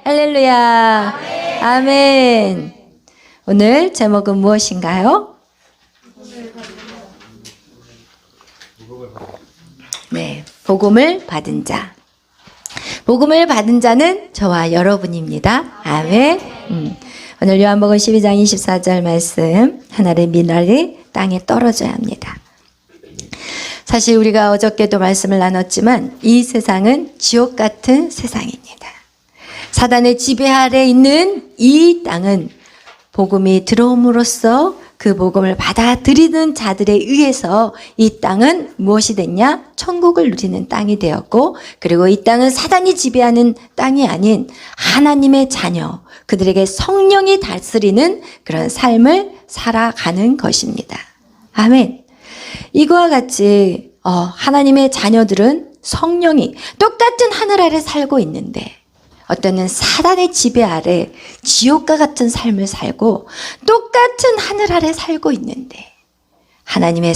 할렐루야. 아멘. 아멘. 오늘 제목은 무엇인가요? 네, 복음을 받은 자. 복음을 받은 자는 저와 여러분입니다. 아멘. 오늘 요한복음 12장 24절 말씀, 하늘의 미랄이 땅에 떨어져야 합니다. 사실 우리가 어저께도 말씀을 나눴지만 이 세상은 지옥 같은 세상입니다. 사단의 지배 아래 있는 이 땅은 복음이 들어옴으로써 그 복음을 받아들이는 자들에 의해서 이 땅은 무엇이 됐냐? 천국을 누리는 땅이 되었고, 그리고 이 땅은 사단이 지배하는 땅이 아닌 하나님의 자녀, 그들에게 성령이 다스리는 그런 삶을 살아가는 것입니다. 아멘. 이거와 같이 하나님의 자녀들은 성령이 똑같은 하늘 아래 살고 있는데 어떤 사단의 지배 아래 지옥과 같은 삶을 살고 똑같은 하늘 아래 살고 있는데 하나님의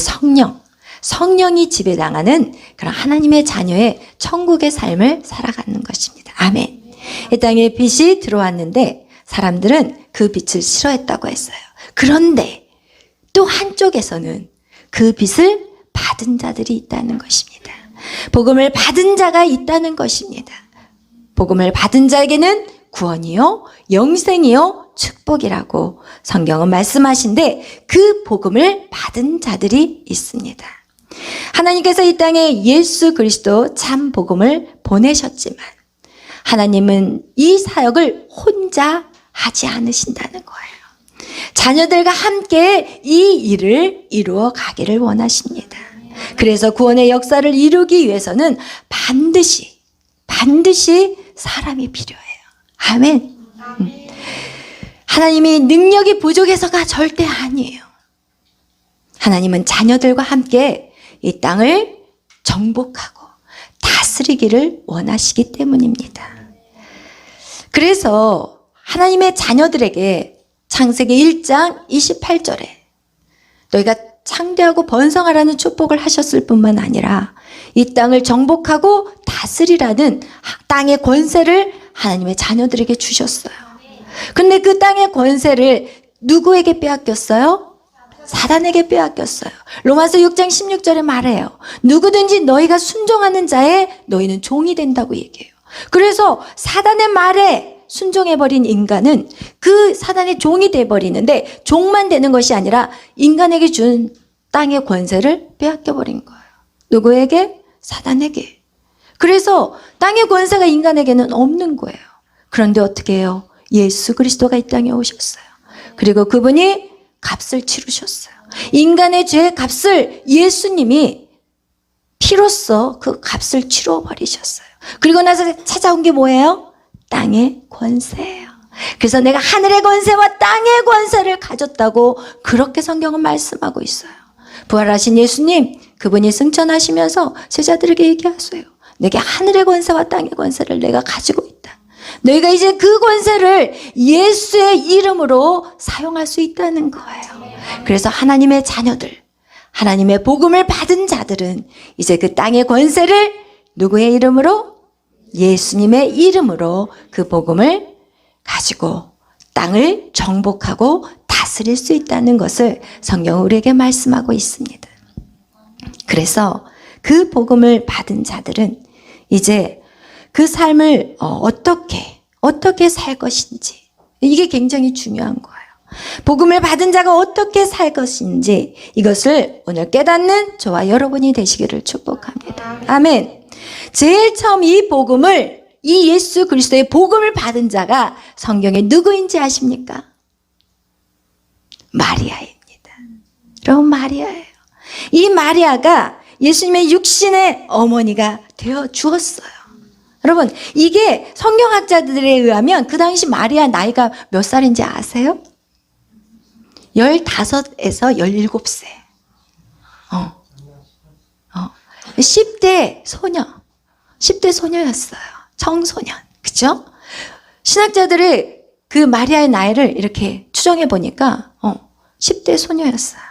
성령이 지배당하는 그런 하나님의 자녀의 천국의 삶을 살아가는 것입니다. 아멘. 이 땅에 빛이 들어왔는데 사람들은 그 빛을 싫어했다고 했어요. 그런데 또 한쪽에서는 그 빛을 받은 자들이 있다는 것입니다. 복음을 받은 자가 있다는 것입니다. 복음을 받은 자에게는 구원이요, 영생이요, 축복이라고 성경은 말씀하신데 그 복음을 받은 자들이 있습니다. 하나님께서 이 땅에 예수 그리스도 참 복음을 보내셨지만 하나님은 이 사역을 혼자 하지 않으신다는 거예요. 자녀들과 함께 이 일을 이루어 가기를 원하십니다. 그래서 구원의 역사를 이루기 위해서는 반드시 사람이 필요해요. 아멘. 하나님이 능력이 부족해서가 절대 아니에요. 하나님은 자녀들과 함께 이 땅을 정복하고 다스리기를 원하시기 때문입니다. 그래서 하나님의 자녀들에게 창세기 1장 28절에 너희가 창대하고 번성하라는 축복을 하셨을 뿐만 아니라 이 땅을 정복하고 다스리라는 땅의 권세를 하나님의 자녀들에게 주셨어요. 근데 그 땅의 권세를 누구에게 빼앗겼어요? 사단에게 빼앗겼어요. 로마서 6장 16절에 말해요. 누구든지 너희가 순종하는 자에 너희는 종이 된다고 얘기해요. 그래서 사단의 말에 순종해버린 인간은 그 사단의 종이 돼버리는데 종만 되는 것이 아니라 인간에게 준 땅의 권세를 빼앗겨버린 거예요. 누구에게? 사단에게. 그래서 땅의 권세가 인간에게는 없는 거예요. 그런데 어떻게 해요? 예수 그리스도가 이 땅에 오셨어요. 그리고 그분이 값을 치르셨어요. 인간의 죄의 값을 예수님이 피로써 그 값을 치러버리셨어요. 그리고 나서 찾아온 게 뭐예요? 땅의 권세예요. 그래서 내가 하늘의 권세와 땅의 권세를 가졌다고 그렇게 성경은 말씀하고 있어요. 부활하신 예수님, 그분이 승천하시면서 제자들에게 얘기하세요. 내게 하늘의 권세와 땅의 권세를 내가 가지고 있다. 너희가 이제 그 권세를 예수의 이름으로 사용할 수 있다는 거예요. 그래서 하나님의 자녀들, 하나님의 복음을 받은 자들은 이제 그 땅의 권세를 누구의 이름으로? 예수님의 이름으로 그 복음을 가지고 땅을 정복하고 다스릴 수 있다는 것을 성경은 우리에게 말씀하고 있습니다. 그래서 그 복음을 받은 자들은 이제 그 삶을 어떻게 살 것인지, 이게 굉장히 중요한 거예요. 복음을 받은 자가 어떻게 살 것인지 이것을 오늘 깨닫는 저와 여러분이 되시기를 축복합니다. 아멘. 제일 처음 이 복음을, 이 예수 그리스도의 복음을 받은 자가 성경에 누구인지 아십니까? 마리아입니다. 여러분, 마리아예요. 이 마리아가 예수님의 육신의 어머니가 되어 주었어요. 여러분, 이게 성경학자들에 의하면 그 당시 마리아 나이가 몇 살인지 아세요? 15에서 17세. 10대 소녀였어요. 청소년. 그죠? 신학자들이 그 마리아의 나이를 이렇게 추정해 보니까 10대 소녀였어요.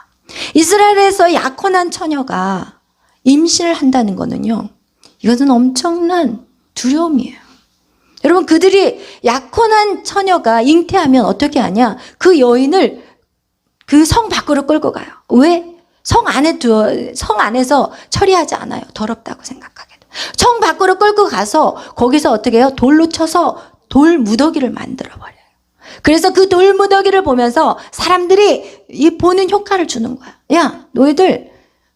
이스라엘에서 약혼한 처녀가 임신을 한다는 거는요, 이것은 엄청난 두려움이에요. 여러분, 그들이 약혼한 처녀가 잉태하면 어떻게 하냐? 그 여인을 그 성 밖으로 끌고 가요. 왜? 성 안에서 처리하지 않아요. 더럽다고 생각하게. 성 밖으로 끌고 가서 거기서 어떻게 해요? 돌로 쳐서 돌 무더기를 만들어 버려요. 그래서 그 돌 무더기를 보면서 사람들이 이 보는 효과를 주는 거야. 야, 너희들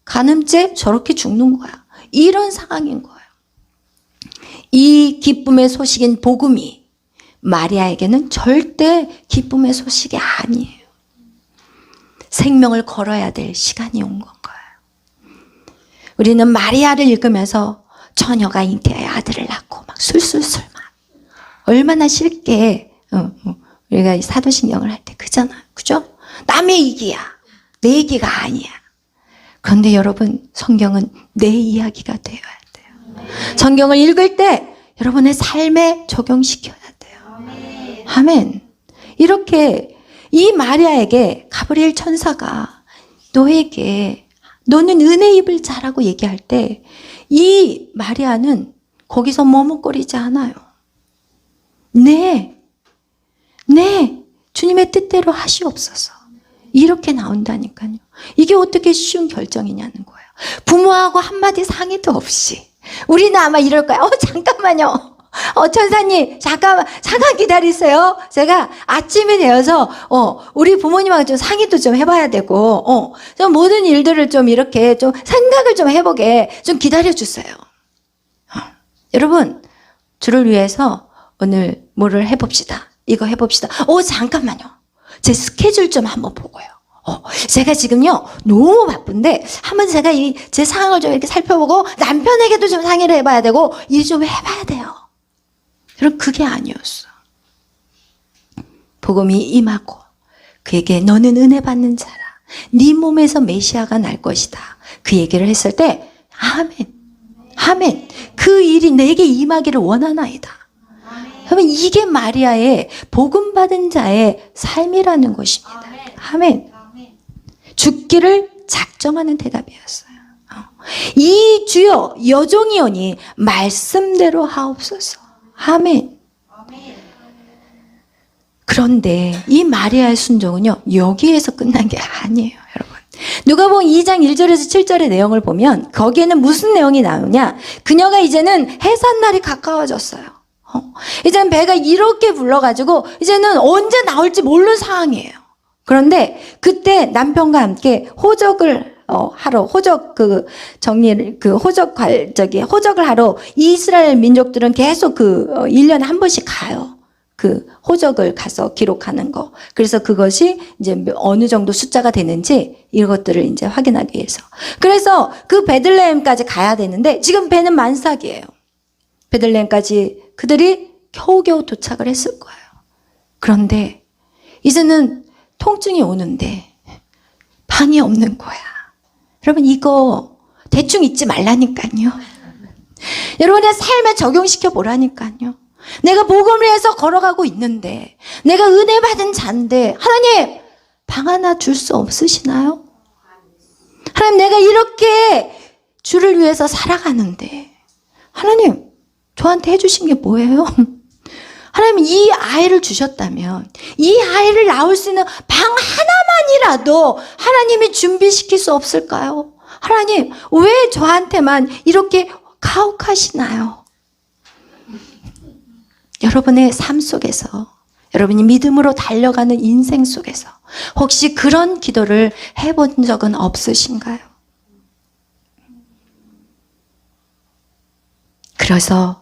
간음죄 저렇게 죽는 거야. 이런 상황인 거예요. 이 기쁨의 소식인 복음이 마리아에게는 절대 기쁨의 소식이 아니에요. 생명을 걸어야 될 시간이 온 건 거예요. 우리는 마리아를 읽으면서 처녀가 잉태하여 아들을 낳고 막 술술술 막 얼마나 쉽게 우리가 사도신경을 할 때 그잖아요. 그죠? 남의 얘기야. 내 얘기가 아니야. 그런데 여러분, 성경은 내 이야기가 되어야 돼요. 성경을 읽을 때 여러분의 삶에 적용시켜야 돼요. 아멘. 이렇게 이 마리아에게 가브리엘 천사가 너는 은혜 입을 자라고 얘기할 때 이 마리아는 거기서 머뭇거리지 않아요. 네, 주님의 뜻대로 하시옵소서. 이렇게 나온다니까요. 이게 어떻게 쉬운 결정이냐는 거예요. 부모하고 한마디 상의도 없이. 우리는 아마 이럴 거야. 잠깐만요. 천사님, 잠깐 기다리세요. 제가 아침이 되어서, 우리 부모님하고 좀 상의도 좀 해봐야 되고, 좀 모든 일들을 좀 이렇게 좀 생각을 좀 해보게 좀 기다려주세요. 여러분, 주를 위해서 오늘 뭐를 해봅시다. 이거 해봅시다. 잠깐만요. 제 스케줄 좀 한번 보고요. 제가 지금요, 너무 바쁜데, 한번 제가 제 상황을 좀 이렇게 살펴보고, 남편에게도 좀 상의를 해봐야 되고, 일 좀 해봐야 돼요. 여러분, 그게 아니었어. 복음이 임하고 그에게 너는 은혜 받는 자라. 네 몸에서 메시아가 날 것이다. 그 얘기를 했을 때 아멘. 그 일이 내게 임하기를 원하나이다. 여러분, 이게 마리아의 복음 받은 자의 삶이라는 것입니다. 아멘. 죽기를 작정하는 대답이었어요. 이 주여 여종이오니 말씀대로 하옵소서. 아멘. 그런데 이 마리아의 순종은요, 여기에서 끝난 게 아니에요, 여러분. 누가복음 2장 1절에서 7절의 내용을 보면 거기에는 무슨 내용이 나오냐? 그녀가 이제는 해산날이 가까워졌어요. 이제는 배가 이렇게 불러가지고 이제는 언제 나올지 모르는 상황이에요. 그런데 그때 남편과 함께 호적을 하러 호적을 하러 이스라엘 민족들은 계속 1년에 한 번씩 가요. 그 호적을 가서 기록하는 거. 그래서 그것이 이제 어느 정도 숫자가 되는지 이것들을 이제 확인하기 위해서. 그래서 그 베들레헴까지 가야 되는데 지금 배는 만삭이에요. 베들레헴까지 그들이 겨우겨우 도착을 했을 거예요. 그런데 이제는 통증이 오는데 방이 없는 거야. 여러분, 이거 대충 잊지 말라니까요. 여러분의 삶에 적용시켜 보라니까요. 내가 복음을 위해서 걸어가고 있는데, 내가 은혜 받은 자인데, 하나님, 방 하나 줄 수 없으시나요? 하나님, 내가 이렇게 주를 위해서 살아가는데, 하나님, 저한테 해주신 게 뭐예요? 하나님, 이 아이를 주셨다면 이 아이를 낳을 수 있는 방 하나만이라도 하나님이 준비시킬 수 없을까요? 하나님, 왜 저한테만 이렇게 가혹하시나요? 여러분의 삶 속에서, 여러분이 믿음으로 달려가는 인생 속에서 혹시 그런 기도를 해본 적은 없으신가요? 그래서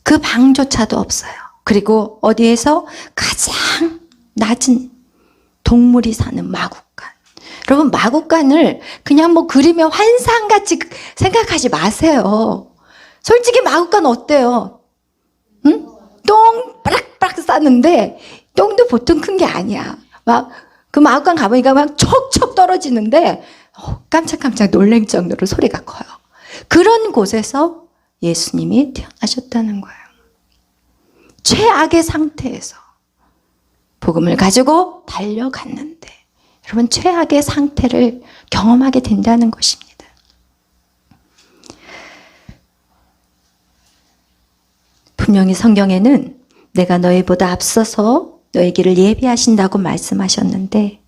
그 방조차도 없어요. 그리고 어디에서 가장 낮은 동물이 사는 마구간. 여러분, 마구간을 그냥 뭐 그림의 환상같이 생각하지 마세요. 솔직히 마구간 어때요? 응? 똥 빠락빠락 싸는데 똥도 보통 큰 게 아니야. 막 그 마구간 가보니까 막 척척 떨어지는데 깜짝깜짝 놀랄 정도로 소리가 커요. 그런 곳에서 예수님이 태어나셨다는 거예요. 최악의 상태에서 복음을 가지고 달려갔는데, 여러분, 최악의 상태를 경험하게 된다는 것입니다. 분명히 성경에는 내가 너희보다 앞서서 너희 길을 예비하신다고 말씀하셨는데,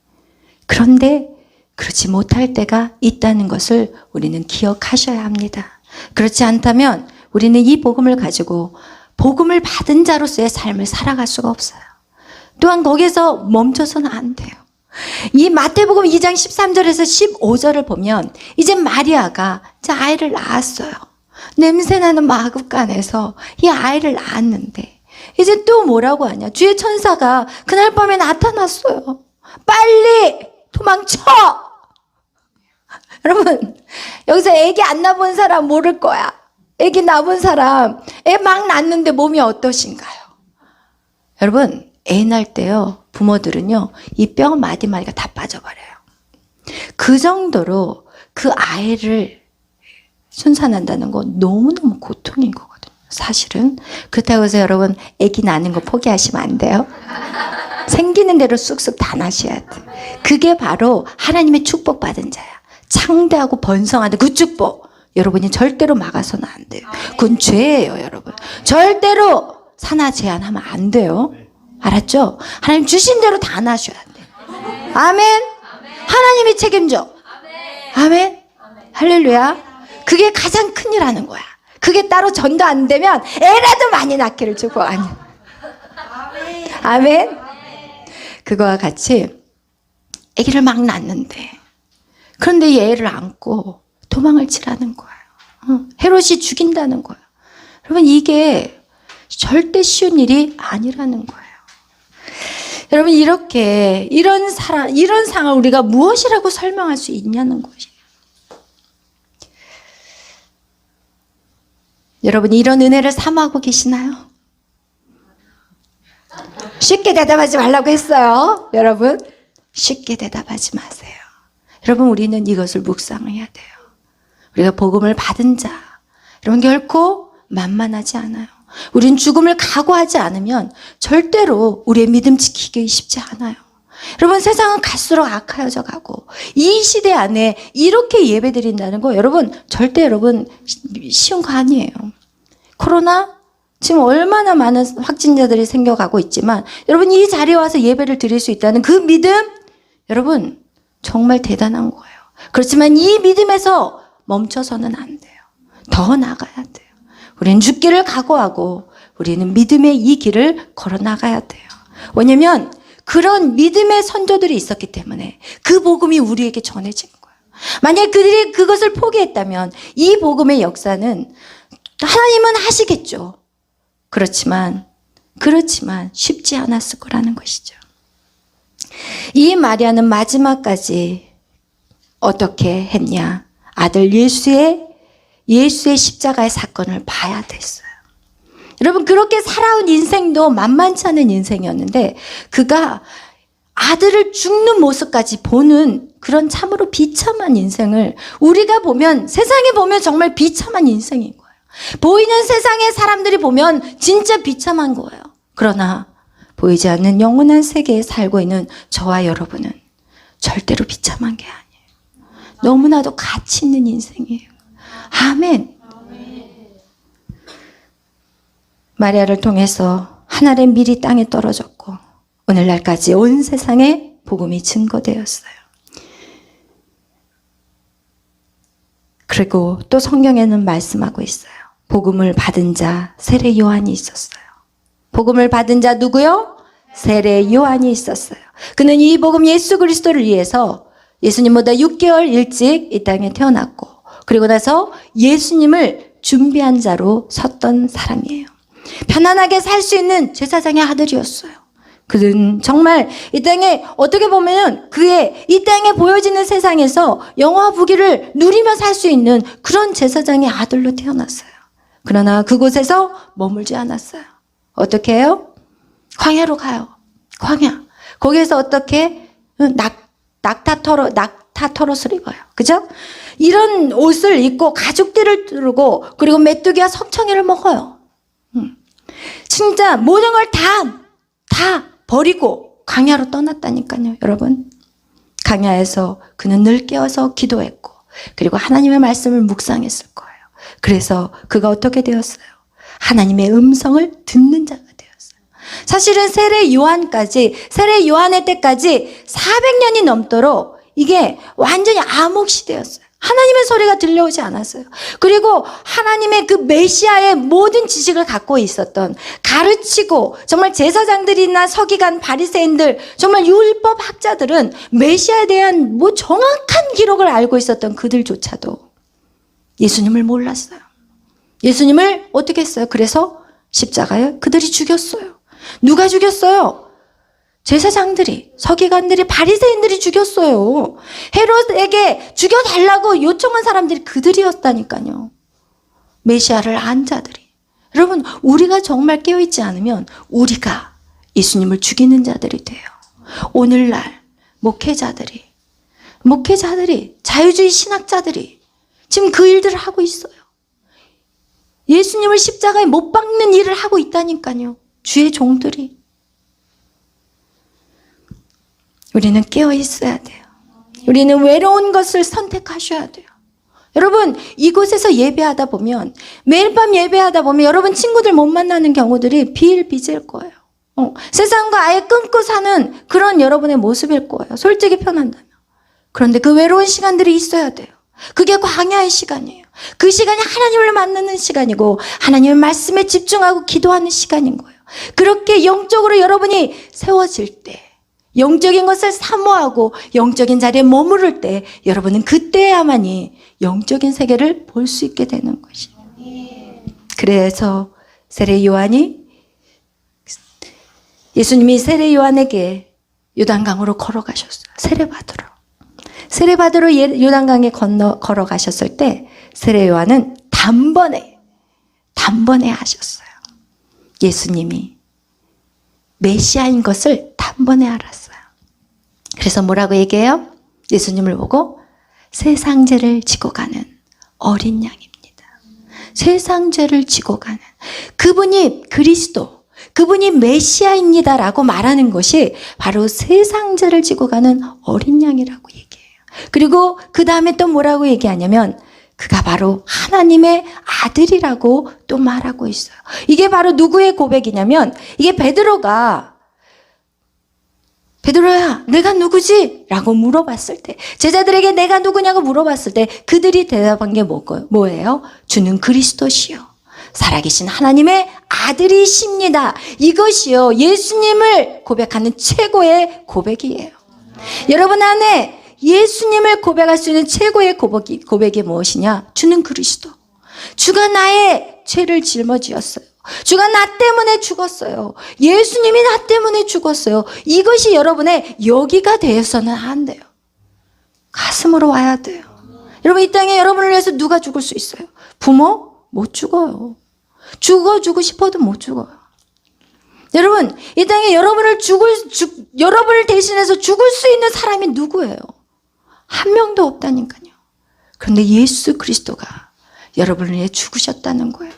그런데 그렇지 못할 때가 있다는 것을 우리는 기억하셔야 합니다. 그렇지 않다면 우리는 이 복음을 가지고 복음을 받은 자로서의 삶을 살아갈 수가 없어요. 또한 거기서 멈춰서는 안 돼요. 이 마태복음 2장 13절에서 15절을 보면 이제 마리아가 이제 아이를 낳았어요. 냄새나는 마구간에서 이 아이를 낳았는데 이제 또 뭐라고 하냐. 주의 천사가 그날 밤에 나타났어요. 빨리 도망쳐! 여러분, 여기서 애기 안 낳아본 사람 모를 거야. 애기 낳아본 사람, 애 막 낳는데 몸이 어떠신가요? 여러분, 애 낳을 때요, 부모들은요, 이 뼈 마디마디가 다 빠져버려요. 그 정도로 그 아이를 순산한다는 건 너무너무 고통인 거거든요, 사실은. 그렇다고 해서 여러분, 애기 낳는 거 포기하시면 안 돼요. 생기는 대로 쑥쑥 다 나셔야 돼. 그게 바로 하나님의 축복받은 자야. 창대하고 번성하는 그 축복. 여러분이 절대로 막아서는 안 돼요. 그건 죄예요, 여러분. 절대로 산하 제한하면 안 돼요. 알았죠? 하나님 주신 대로 다 나셔야 돼. 아멘. 하나님이 책임져. 아멘. 할렐루야. 그게 가장 큰일 하는 거야. 그게 따로 전도 안 되면 애라도 많이 낳기를 축복 아니야. 아멘. 그거와 같이 아기를 막 낳는데, 그런데 이 애를 안고 도망을 치라는 거예요. 헤롯이 죽인다는 거예요. 여러분, 이게 절대 쉬운 일이 아니라는 거예요. 여러분, 이런 상황을 우리가 무엇이라고 설명할 수 있냐는 것이에요. 여러분, 이런 은혜를 사모하고 계시나요? 쉽게 대답하지 말라고 했어요. 여러분, 쉽게 대답하지 마세요. 여러분, 우리는 이것을 묵상해야 돼요. 우리가 복음을 받은 자, 여러분, 결코 만만하지 않아요. 우린 죽음을 각오하지 않으면 절대로 우리의 믿음 지키기 쉽지 않아요. 여러분, 세상은 갈수록 악하여져 가고 이 시대 안에 이렇게 예배드린다는 거 여러분 절대 여러분 쉬운 거 아니에요. 코로나 지금 얼마나 많은 확진자들이 생겨가고 있지만 여러분 이 자리에 와서 예배를 드릴 수 있다는 그 믿음 여러분 정말 대단한 거예요. 그렇지만 이 믿음에서 멈춰서는 안 돼요. 더 나가야 돼요. 우리는 죽기를 각오하고 우리는 믿음의 이 길을 걸어 나가야 돼요. 왜냐면 그런 믿음의 선조들이 있었기 때문에 그 복음이 우리에게 전해진 거예요. 만약에 그들이 그것을 포기했다면 이 복음의 역사는 하나님은 하시겠죠. 그렇지만 쉽지 않았을 거라는 것이죠. 이 마리아는 마지막까지 어떻게 했냐? 아들 예수의 십자가의 사건을 봐야 됐어요. 여러분, 그렇게 살아온 인생도 만만치 않은 인생이었는데 그가 아들을 죽는 모습까지 보는 그런 참으로 비참한 인생을 우리가 보면 세상에 보면 정말 비참한 인생인 거예요. 보이는 세상의 사람들이 보면 진짜 비참한 거예요. 그러나 보이지 않는 영원한 세계에 살고 있는 저와 여러분은 절대로 비참한 게 아니에요. 너무나도 가치 있는 인생이에요. 아멘. 마리아를 통해서 하늘의 밀이 땅에 떨어졌고 오늘날까지 온 세상에 복음이 증거되었어요. 그리고 또 성경에는 말씀하고 있어요. 복음을 받은 자 세례 요한이 있었어요. 복음을 받은 자 누구요? 세례 요한이 있었어요. 그는 이 복음 예수 그리스도를 위해서 예수님보다 6개월 일찍 이 땅에 태어났고 그리고 나서 예수님을 준비한 자로 섰던 사람이에요. 편안하게 살 수 있는 제사장의 아들이었어요. 그는 정말 이 땅에 어떻게 보면 그의 이 땅에 보여지는 세상에서 영화 부귀를 누리며 살 수 있는 그런 제사장의 아들로 태어났어요. 그러나 그곳에서 머물지 않았어요. 어떻게 해요? 광야로 가요. 광야. 거기에서 어떻게 낙타 털옷을 입어요. 그죠? 이런 옷을 입고 가죽띠를 두르고 그리고 메뚜기와 석청이를 먹어요. 진짜 모든 걸 다 버리고 광야로 떠났다니까요, 여러분. 광야에서 그는 늘 깨어서 기도했고 그리고 하나님의 말씀을 묵상했을 거예요. 그래서 그가 어떻게 되었어요? 하나님의 음성을 듣는 자가 되었어요. 사실은 세례 요한의 때까지 400년이 넘도록 이게 완전히 암흑 시대였어요. 하나님의 소리가 들려오지 않았어요. 그리고 하나님의 그 메시아의 모든 지식을 갖고 있었던, 가르치고 정말 제사장들이나 서기관, 바리새인들, 정말 율법 학자들은 메시아에 대한 정확한 기록을 알고 있었던 그들조차도 예수님을 몰랐어요. 예수님을 어떻게 했어요? 그래서 십자가에 그들이 죽였어요. 누가 죽였어요? 제사장들이, 서기관들이, 바리새인들이 죽였어요. 헤롯에게 죽여달라고 요청한 사람들이 그들이었다니까요. 메시아를 안 자들이. 여러분, 우리가 정말 깨어있지 않으면 우리가 예수님을 죽이는 자들이 돼요. 오늘날 목회자들이, 자유주의 신학자들이 지금 그 일들을 하고 있어요. 예수님을 십자가에 못 박는 일을 하고 있다니까요. 주의 종들이. 우리는 깨어 있어야 돼요. 우리는 외로운 것을 선택하셔야 돼요. 여러분, 이곳에서 예배하다 보면, 매일 밤 예배하다 보면 여러분 친구들 못 만나는 경우들이 비일비재일 거예요. 세상과 아예 끊고 사는 그런 여러분의 모습일 거예요. 솔직히 편한다면. 그런데 그 외로운 시간들이 있어야 돼요. 그게 광야의 시간이에요. 그 시간이 하나님을 만나는 시간이고 하나님의 말씀에 집중하고 기도하는 시간인 거예요. 그렇게 영적으로 여러분이 세워질 때, 영적인 것을 사모하고 영적인 자리에 머무를 때 여러분은 그때야만이 영적인 세계를 볼 수 있게 되는 것이에요. 그래서 예수님이 세례 요한에게 요단강으로 걸어가셨어요. 세례받으러 요단강에 걸어가셨을 때 세례 요한은 단번에 하셨어요. 예수님이 메시아인 것을 단번에 알았어요. 그래서 뭐라고 얘기해요? 예수님을 보고 세상 죄를 지고 가는 어린 양입니다. 세상 죄를 지고 가는 그분이 그리스도, 그분이 메시아입니다라고 말하는 것이 바로 세상 죄를 지고 가는 어린 양이라고 얘기해요. 그리고 그 다음에 또 뭐라고 얘기하냐면 그가 바로 하나님의 아들이라고 또 말하고 있어요. 이게 바로 누구의 고백이냐면 이게 베드로야, 내가 누구지? 라고 물어봤을 때, 제자들에게 내가 누구냐고 물어봤을 때 그들이 대답한 게 뭐예요? 주는 그리스도시요, 살아계신 하나님의 아들이십니다. 이것이요, 예수님을 고백하는 최고의 고백이에요. 여러분 안에 예수님을 고백할 수 있는 최고의 고백이 무엇이냐? 주는 그리스도. 주가 나의 죄를 짊어지었어요. 주가 나 때문에 죽었어요. 예수님이 나 때문에 죽었어요. 이것이 여러분의 여기가 되어서는 안 돼요. 가슴으로 와야 돼요. 여러분, 이 땅에 여러분을 위해서 누가 죽을 수 있어요? 부모? 못 죽어요. 죽고 싶어도 못 죽어요. 여러분, 이 땅에 여러분을 대신해서 죽을 수 있는 사람이 누구예요? 한 명도 없다니까요. 그런데 예수 그리스도가 여러분을 위해 죽으셨다는 거예요.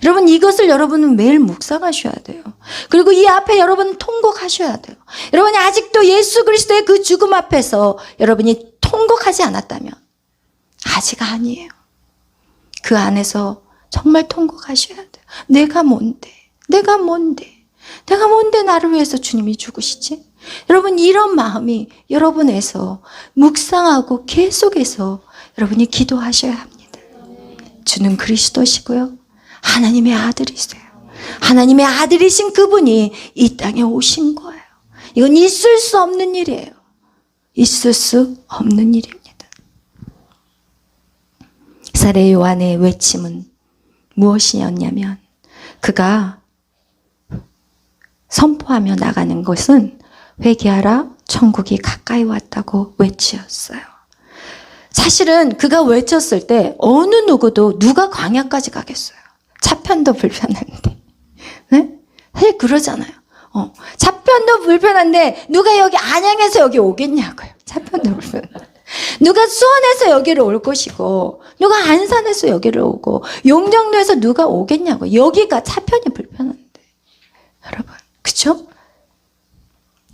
여러분, 이것을 여러분은 매일 묵상하셔야 돼요. 그리고 이 앞에 여러분은 통곡하셔야 돼요. 여러분이 아직도 예수 그리스도의 그 죽음 앞에서 여러분이 통곡하지 않았다면 아직 아니에요. 그 안에서 정말 통곡하셔야 돼요. 내가 뭔데 나를 위해서 주님이 죽으시지? 여러분, 이런 마음이 여러분에서 묵상하고 계속해서 여러분이 기도하셔야 합니다. 주는 그리스도시고요, 하나님의 아들이세요. 하나님의 아들이신 그분이 이 땅에 오신 거예요. 이건 있을 수 없는 일이에요. 있을 수 없는 일입니다. 세례 요한의 외침은 무엇이었냐면 그가 선포하며 나가는 것은 회개하라, 천국이 가까이 왔다고 외치었어요. 사실은 그가 외쳤을 때 어느 누구도 누가 광야까지 가겠어요? 차편도 불편한데. 네? 사실 그러잖아요. 차편도 불편한데 누가 여기 안양에서 여기 오겠냐고요. 차편도 불편한데. 누가 수원에서 여기를 올 것이고 누가 안산에서 여기를 오고 용정도에서 누가 오겠냐고. 여기가 차편이 불편한데. 여러분, 그쵸?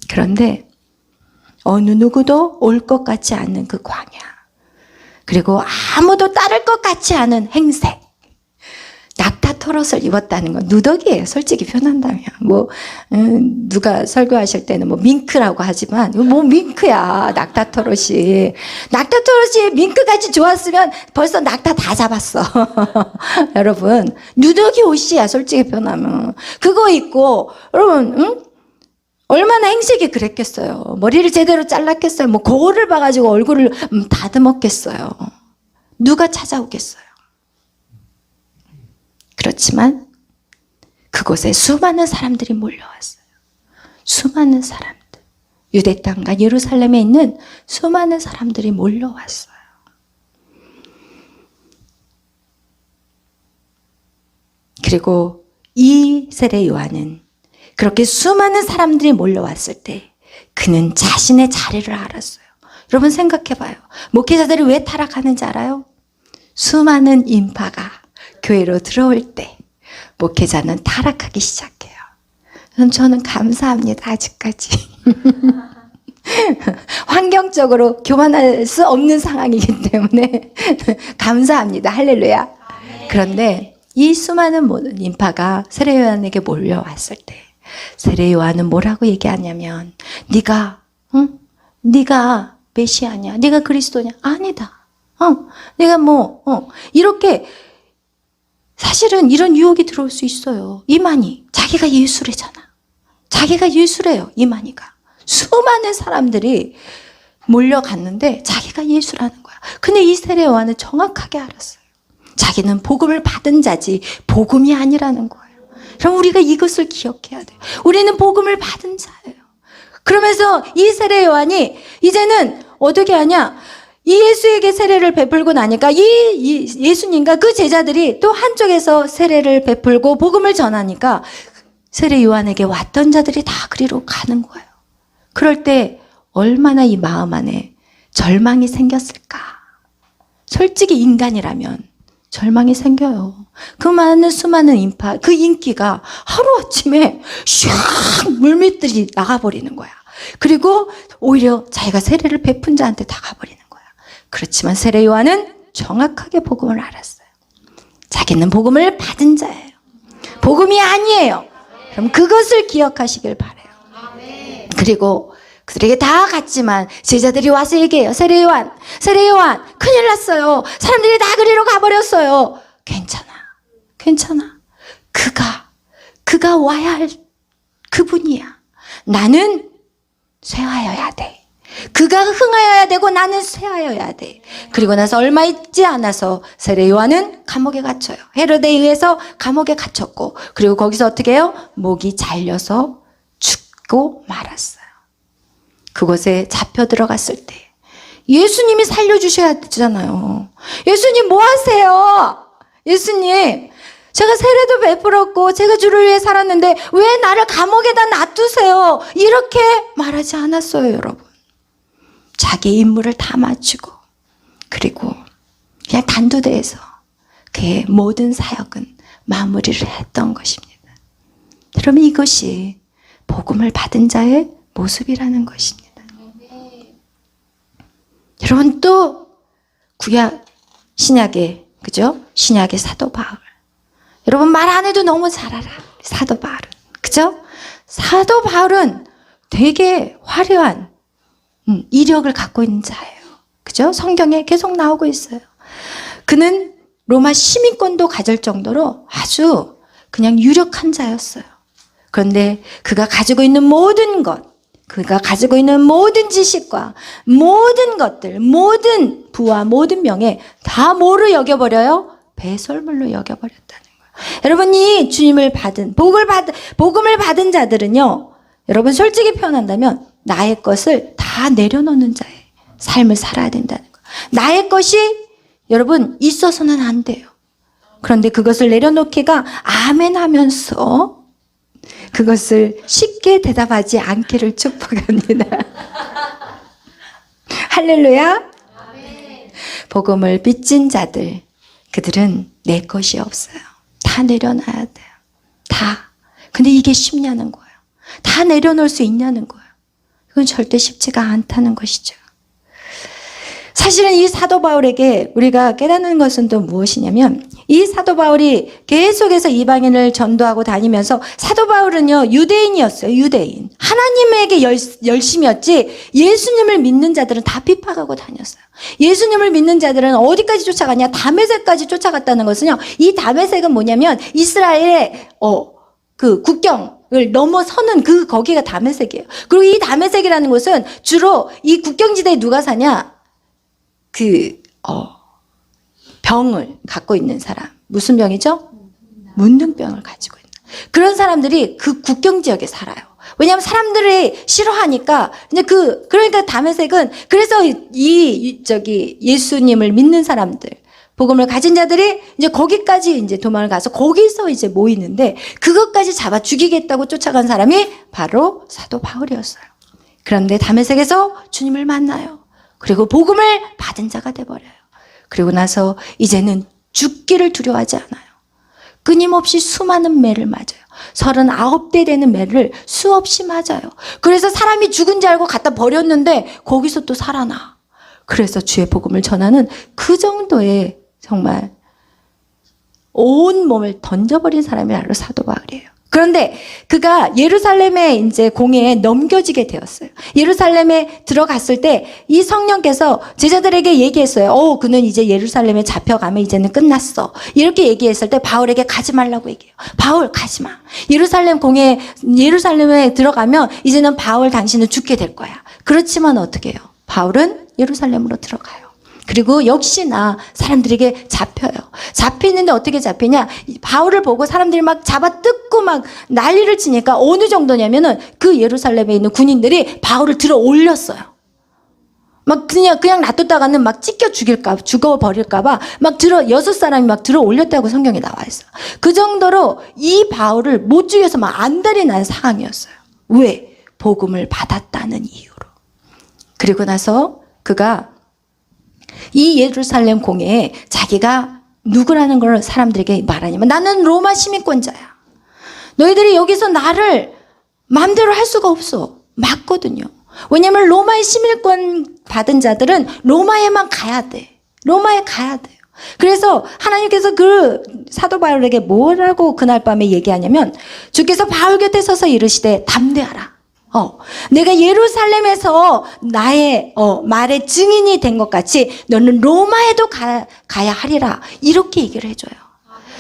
그런데 어느 누구도 올 것 같지 않은 그 광야, 그리고 아무도 따를 것 같지 않은 행색, 낙타 털옷을 입었다는 건 누더기예요. 솔직히 표현한다면. 누가 설교하실 때는 밍크라고 하지만, 밍크야. 낙타 털옷이. 낙타 털옷이 밍크같이 좋았으면 벌써 낙타 다 잡았어. 여러분, 누더기 옷이야. 솔직히 표현하면. 그거 입고, 여러분, 얼마나 행색이 그랬겠어요. 머리를 제대로 잘랐겠어요. 거울을 봐가지고 얼굴을 다듬었겠어요. 누가 찾아오겠어요. 그렇지만 그곳에 수많은 사람들이 몰려왔어요. 수많은 사람들. 유대 땅과 예루살렘에 있는 수많은 사람들이 몰려왔어요. 그리고 이 세례 요한은 그렇게 수많은 사람들이 몰려왔을 때 그는 자신의 자리를 알았어요. 여러분 생각해봐요. 목회자들이 왜 타락하는지 알아요? 수많은 인파가 교회로 들어올 때 목회자는 타락하기 시작해요. 저는 감사합니다. 아직까지. 환경적으로 교만할 수 없는 상황이기 때문에 감사합니다. 할렐루야. 그런데 이 수많은 모든 인파가 세례 요한에게 몰려왔을 때 세례 요한은 뭐라고 얘기하냐면 네가 메시아냐? 네가 그리스도냐? 아니다. 내가 이렇게 사실은 이런 유혹이 들어올 수 있어요. 이만희 자기가 예수래잖아. 자기가 예수래요. 이만희가 수많은 사람들이 몰려갔는데 자기가 예수라는 거야. 근데 이 세례 요한은 정확하게 알았어요. 자기는 복음을 받은 자지 복음이 아니라는 거예요. 그럼 우리가 이것을 기억해야 돼요. 우리는 복음을 받은 자예요. 그러면서 이 세례 요한이 이제는 어떻게 하냐? 이 예수에게 세례를 베풀고 나니까 이 예수님과 그 제자들이 또 한쪽에서 세례를 베풀고 복음을 전하니까 세례 요한에게 왔던 자들이 다 그리로 가는 거예요. 그럴 때 얼마나 이 마음 안에 절망이 생겼을까? 솔직히 인간이라면 절망이 생겨요. 그 많은 수많은 인파, 그 인기가 하루아침에 샥 물밑들이 나가버리는 거야. 그리고 오히려 자기가 세례를 베푼 자한테 다 가버리는 거야. 그렇지만 세례 요한은 정확하게 복음을 알았어요. 자기는 복음을 받은 자예요. 복음이 아니에요. 그럼 그것을 기억하시길 바라요. 그리고 그들에게 다 갔지만 제자들이 와서 얘기해요. 세례 요한 큰일 났어요. 사람들이 다 그리로 가버렸어요. 괜찮아. 그가 와야 할 그분이야. 나는 쇠하여야 돼. 그가 흥하여야 되고 나는 쇠하여야 돼. 그리고 나서 얼마 있지 않아서 세례 요한은 감옥에 갇혀요. 헤로데에 의해서 감옥에 갇혔고, 그리고 거기서 어떻게 해요? 목이 잘려서 죽고 말았어요. 그곳에 잡혀 들어갔을 때 예수님이 살려주셔야 되잖아요. 예수님 뭐 하세요? 예수님, 제가 세례도 베풀었고 제가 주를 위해 살았는데 왜 나를 감옥에다 놔두세요? 이렇게 말하지 않았어요, 여러분. 자기 임무를 다 마치고 그리고 그냥 단두대에서 그의 모든 사역은 마무리를 했던 것입니다. 여러분, 이것이 복음을 받은 자의 모습이라는 것입니다. 여러분, 또 구약 신약의, 그죠? 신약의 사도 바울. 여러분, 말 안 해도 너무 잘 알아. 사도 바울은, 그죠? 사도 바울은 되게 화려한 이력을 갖고 있는 자예요. 그죠? 성경에 계속 나오고 있어요. 그는 로마 시민권도 가질 정도로 아주 그냥 유력한 자였어요. 그런데 그가 가지고 있는 모든 것, 그가 가지고 있는 모든 지식과 모든 것들, 모든 부와 모든 명예 다 뭐로 여겨버려요? 배설물로 여겨버렸다는 거예요. 여러분이 주님을 받은, 복음을 받은 자들은요, 여러분 솔직히 표현한다면 나의 것을 다 내려놓는 자의 삶을 살아야 된다는 거예요. 나의 것이 여러분 있어서는 안 돼요. 그런데 그것을 내려놓기가 아멘 하면서 그것을 쉽게 대답하지 않기를 축복합니다. 할렐루야. 복음을 빚진 자들, 그들은 내 것이 없어요. 다 내려놔야 돼요. 다. 근데 이게 쉽냐는 거예요. 다 내려놓을 수 있냐는 거예요. 이건 절대 쉽지가 않다는 것이죠. 사실은 이 사도 바울에게 우리가 깨닫는 것은 또 무엇이냐면 이 사도 바울이 계속해서 이방인을 전도하고 다니면서 사도 바울은요 유대인이었어요. 유대인. 하나님에게 열심이었지 예수님을 믿는 자들은 다 핍박하고 다녔어요. 예수님을 믿는 자들은 어디까지 쫓아갔냐? 다메섹까지 쫓아갔다는 것은요. 이 다메섹은 뭐냐면 이스라엘의 그 국경을 넘어서는 거기가 다메섹이에요. 그리고 이 다메섹이라는 곳은 주로 이 국경지대에 누가 사냐? 병을 갖고 있는 사람. 무슨 병이죠? 문둥병을 가지고 있는. 그런 사람들이 그 국경 지역에 살아요. 왜냐하면 사람들이 싫어하니까 이제 그러니까 다메섹은 그래서 예수님을 믿는 사람들, 복음을 가진 자들이 이제 거기까지 이제 도망을 가서 거기서 이제 모이는데 그것까지 잡아 죽이겠다고 쫓아간 사람이 바로 사도 바울이었어요. 그런데 다메섹에서 주님을 만나요. 그리고 복음을 받은 자가 돼버려요. 그리고 나서 이제는 죽기를 두려워하지 않아요. 끊임없이 수많은 매를 맞아요. 39대 되는 매를 수없이 맞아요. 그래서 사람이 죽은 줄 알고 갖다 버렸는데 거기서 또 살아나. 그래서 주의 복음을 전하는 그 정도의 정말 온 몸을 던져버린 사람이 바로 사도 바울이에요. 그런데 그가 예루살렘에 이제 공회에 넘겨지게 되었어요. 예루살렘에 들어갔을 때 이 성령께서 제자들에게 얘기했어요. 그는 이제 예루살렘에 잡혀가면 이제는 끝났어. 이렇게 얘기했을 때 바울에게 가지 말라고 얘기해요. 바울 가지 마. 예루살렘에 들어가면 이제는 바울 당신은 죽게 될 거야. 그렇지만 어떻게 해요? 바울은 예루살렘으로 들어가요. 그리고 역시나 사람들에게 잡혀요. 잡히는데 어떻게 잡히냐? 바울을 보고 사람들이 막 잡아 뜯고 막 난리를 치니까 어느 정도냐면은 그 예루살렘에 있는 군인들이 바울을 들어 올렸어요. 막 그냥 놔뒀다가는 막 죽어버릴까봐 막 6사람이 막 들어 올렸다고 성경에 나와 있어요. 그 정도로 이 바울을 못 죽여서 막 안달이 난 상황이었어요. 왜? 복음을 받았다는 이유로. 그리고 나서 그가 이 예루살렘 공회에 자기가 누구라는 걸 사람들에게 말하냐면 나는 로마 시민권자야. 너희들이 여기서 나를 마음대로 할 수가 없어. 맞거든요. 왜냐하면 로마의 시민권 받은 자들은 로마에만 가야 돼. 로마에 가야 돼요. 그래서 하나님께서 그 사도 바울에게 뭐라고 그날 밤에 얘기하냐면 주께서 바울 곁에 서서 이르시되 담대하라. 내가 예루살렘에서 나의 말의 증인이 된 것 같이 너는 로마에도 가야 하리라. 이렇게 얘기를 해줘요.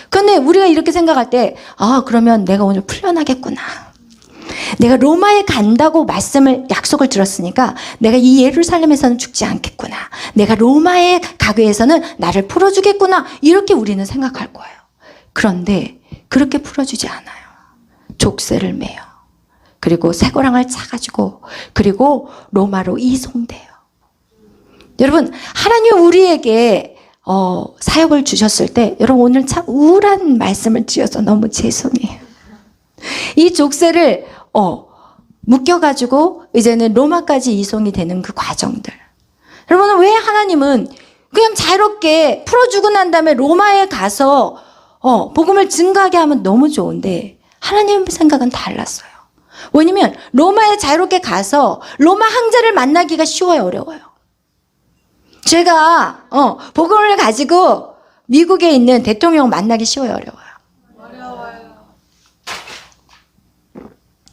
근데 우리가 이렇게 생각할 때 그러면 내가 오늘 풀려나겠구나. 내가 로마에 간다고 약속을 들었으니까 내가 이 예루살렘에서는 죽지 않겠구나. 내가 로마에 가기 위해서는 나를 풀어주겠구나. 이렇게 우리는 생각할 거예요. 그런데 그렇게 풀어주지 않아요. 족쇄를 매요. 그리고 쇠고랑을 차가지고 그리고 로마로 이송돼요. 여러분 하나님 우리에게 사역을 주셨을 때 여러분 오늘 참 우울한 말씀을 드려서 너무 죄송해요. 이 족쇄를 묶여가지고 이제는 로마까지 이송이 되는 그 과정들. 여러분 왜 하나님은 그냥 자유롭게 풀어주고 난 다음에 로마에 가서 복음을 증거하게 하면 너무 좋은데 하나님 생각은 달랐어요. 왜냐면 로마에 자유롭게 가서 로마 황제를 만나기가 쉬워요, 어려워요? 제가 복음을 가지고 미국에 있는 대통령 만나기 쉬워요, 어려워요?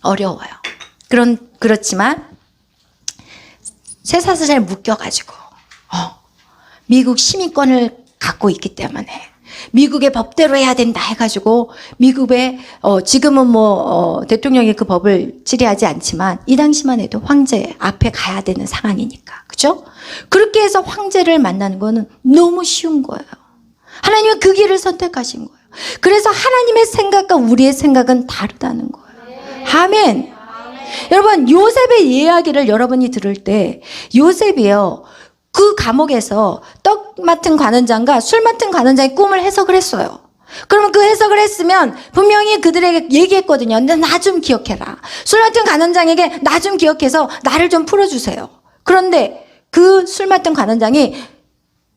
어려워요. 그렇지만 쇠사슬에 묶여가지고 미국 시민권을 갖고 있기 때문에 미국의 법대로 해야 된다 해가지고 미국의 지금은 대통령이 그 법을 질의하지 않지만 이 당시만 해도 황제 앞에 가야 되는 상황이니까 그죠? 그렇게 해서 황제를 만나는 거는 너무 쉬운 거예요. 하나님은 그 길을 선택하신 거예요. 그래서 하나님의 생각과 우리의 생각은 다르다는 거예요. 아멘. 여러분 요셉의 이야기를 여러분이 들을 때 요셉이요 그 감옥에서 떡 맡은 관원장과 술 맡은 관원장의 꿈을 해석을 했어요. 그러면 그 해석을 했으면 분명히 그들에게 얘기했거든요. 나 좀 기억해라. 술 맡은 관원장에게 나 좀 기억해서 나를 좀 풀어주세요. 그런데 그 술 맡은 관원장이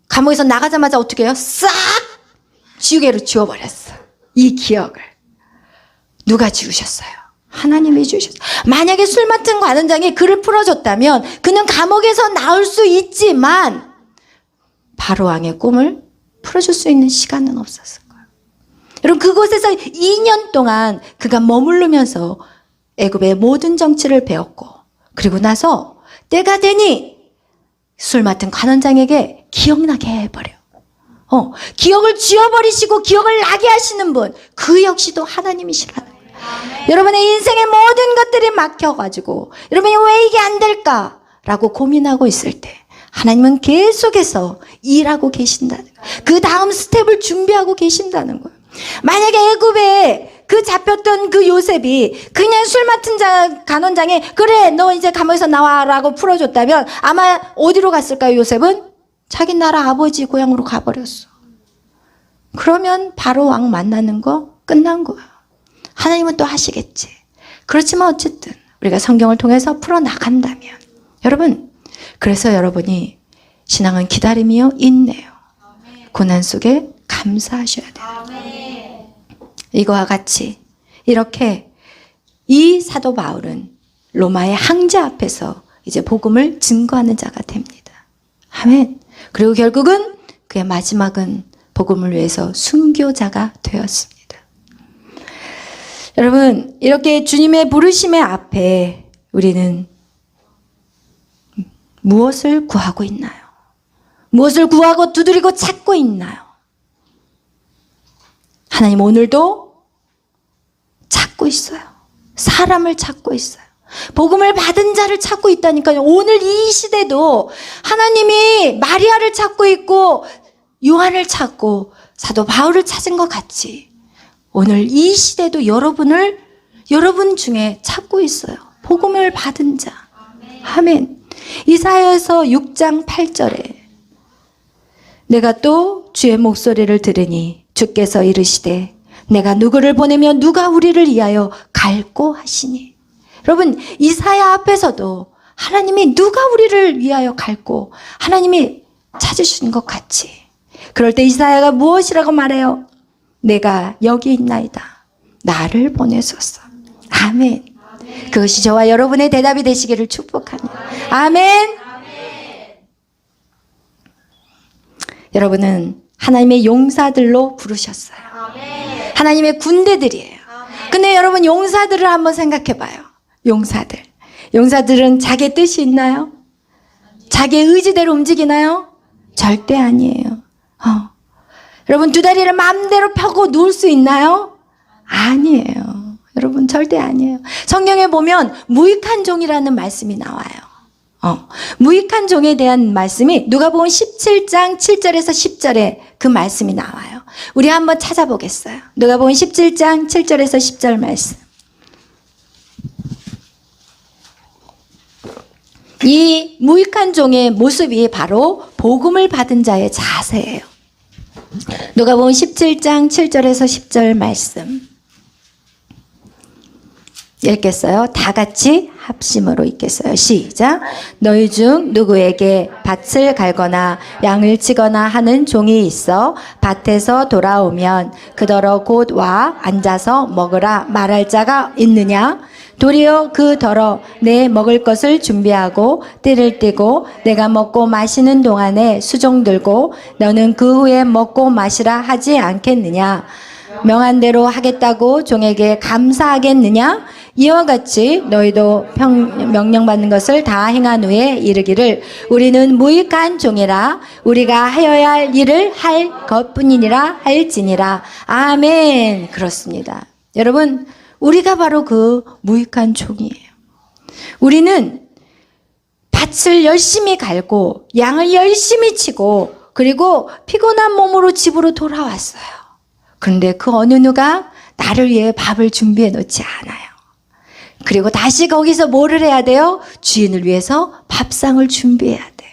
감옥에서 나가자마자 어떻게 해요? 싹 지우개로 지워버렸어. 이 기억을. 누가 지우셨어요? 하나님이 주셨어요. 만약에 술 맡은 관원장이 그를 풀어줬다면 그는 감옥에서 나올 수 있지만 바로왕의 꿈을 풀어줄 수 있는 시간은 없었을 거예요. 여러분 그곳에서 2년 동안 그가 머무르면서 애굽의 모든 정치를 배웠고 그리고 나서 때가 되니 술 맡은 관원장에게 기억나게 해버려. 기억을 지워버리시고 기억을 나게 하시는 분, 그 역시도 하나님이시라는 거예요. 여러분의 인생의 모든 것들이 막혀가지고 여러분이 왜 이게 안 될까라고 고민하고 있을 때 하나님은 계속해서 일하고 계신다는 거예요. 그 다음 스텝을 준비하고 계신다는 거예요. 만약에 애굽에 그 잡혔던 그 요셉이 그냥 술 맡은 간원장에 그래 너 이제 감옥에서 나와라고 풀어줬다면 아마 어디로 갔을까요? 요셉은 자기 나라 아버지 고향으로 가버렸어. 그러면 바로 왕 만나는 거 끝난 거야. 하나님은 또 하시겠지. 그렇지만 어쨌든 우리가 성경을 통해서 풀어나간다면 여러분, 그래서 여러분이 신앙은 기다림이요 인내요. 고난 속에 감사하셔야 돼요. 이거와 같이 이렇게 이 사도 바울은 로마의 황제 앞에서 이제 복음을 증거하는 자가 됩니다. 아멘. 그리고 결국은 그의 마지막은 복음을 위해서 순교자가 되었습니다. 여러분, 이렇게 주님의 부르심의 앞에 우리는 무엇을 구하고 있나요? 무엇을 구하고 두드리고 찾고 있나요? 하나님 오늘도 찾고 있어요. 사람을 찾고 있어요. 복음을 받은 자를 찾고 있다니까요. 오늘 이 시대도 하나님이 마리아를 찾고 있고 요한을 찾고 사도 바울을 찾은 것 같이 오늘 이 시대도 여러분 중에 찾고 있어요. 복음을 받은 자. 아멘. 이사야서 6장 8절에 내가 또 주의 목소리를 들으니 주께서 이르시되 내가 누구를 보내며 누가 우리를 위하여 갈꼬 하시니. 여러분 이사야 앞에서도 하나님이 누가 우리를 위하여 갈꼬 하나님이 찾으신 것 같이 그럴 때 이사야가 무엇이라고 말해요? 내가 여기 있나이다. 나를 보내소서. 아멘. 그것이 저와 여러분의 대답이 되시기를 축복합니다. 아멘. 여러분은 하나님의 용사들로 부르셨어요. 하나님의 군대들이에요. 근데 여러분 용사들을 한번 생각해 봐요. 용사들은 자기의 뜻이 있나요? 자기의 의지대로 움직이나요? 절대 아니에요. 여러분 두 다리를 마음대로 펴고 누울 수 있나요? 아니에요. 여러분 절대 아니에요. 성경에 보면 무익한 종이라는 말씀이 나와요. 무익한 종에 대한 말씀이 누가복음 17장 7절에서 10절에 그 말씀이 나와요. 우리 한번 찾아보겠어요. 누가복음 17장 7절에서 10절 말씀. 이 무익한 종의 모습이 바로 복음을 받은 자의 자세예요. 누가복음 17장 7절에서 10절 말씀 읽겠어요. 다 같이 합심으로 읽겠어요. 시작. 너희 중 누구에게 밭을 갈거나 양을 치거나 하는 종이 있어 밭에서 돌아오면 그더러 곧 와 앉아서 먹으라 말할 자가 있느냐? 도리어 그더러 내 먹을 것을 준비하고 띠를 띠고 내가 먹고 마시는 동안에 수종 들고 너는 그 후에 먹고 마시라 하지 않겠느냐? 명한 대로 하겠다고 종에게 감사하겠느냐? 이와 같이 너희도 명령받는 것을 다 행한 후에 이르기를 우리는 무익한 종이라 우리가 하여야 할 일을 할 것뿐이니라 할지니라. 아멘. 그렇습니다. 여러분 우리가 바로 그 무익한 종이에요. 우리는 밭을 열심히 갈고 양을 열심히 치고 그리고 피곤한 몸으로 집으로 돌아왔어요. 그런데 그 어느 누가 나를 위해 밥을 준비해 놓지 않아요. 그리고 다시 거기서 뭐를 해야 돼요? 주인을 위해서 밥상을 준비해야 돼요.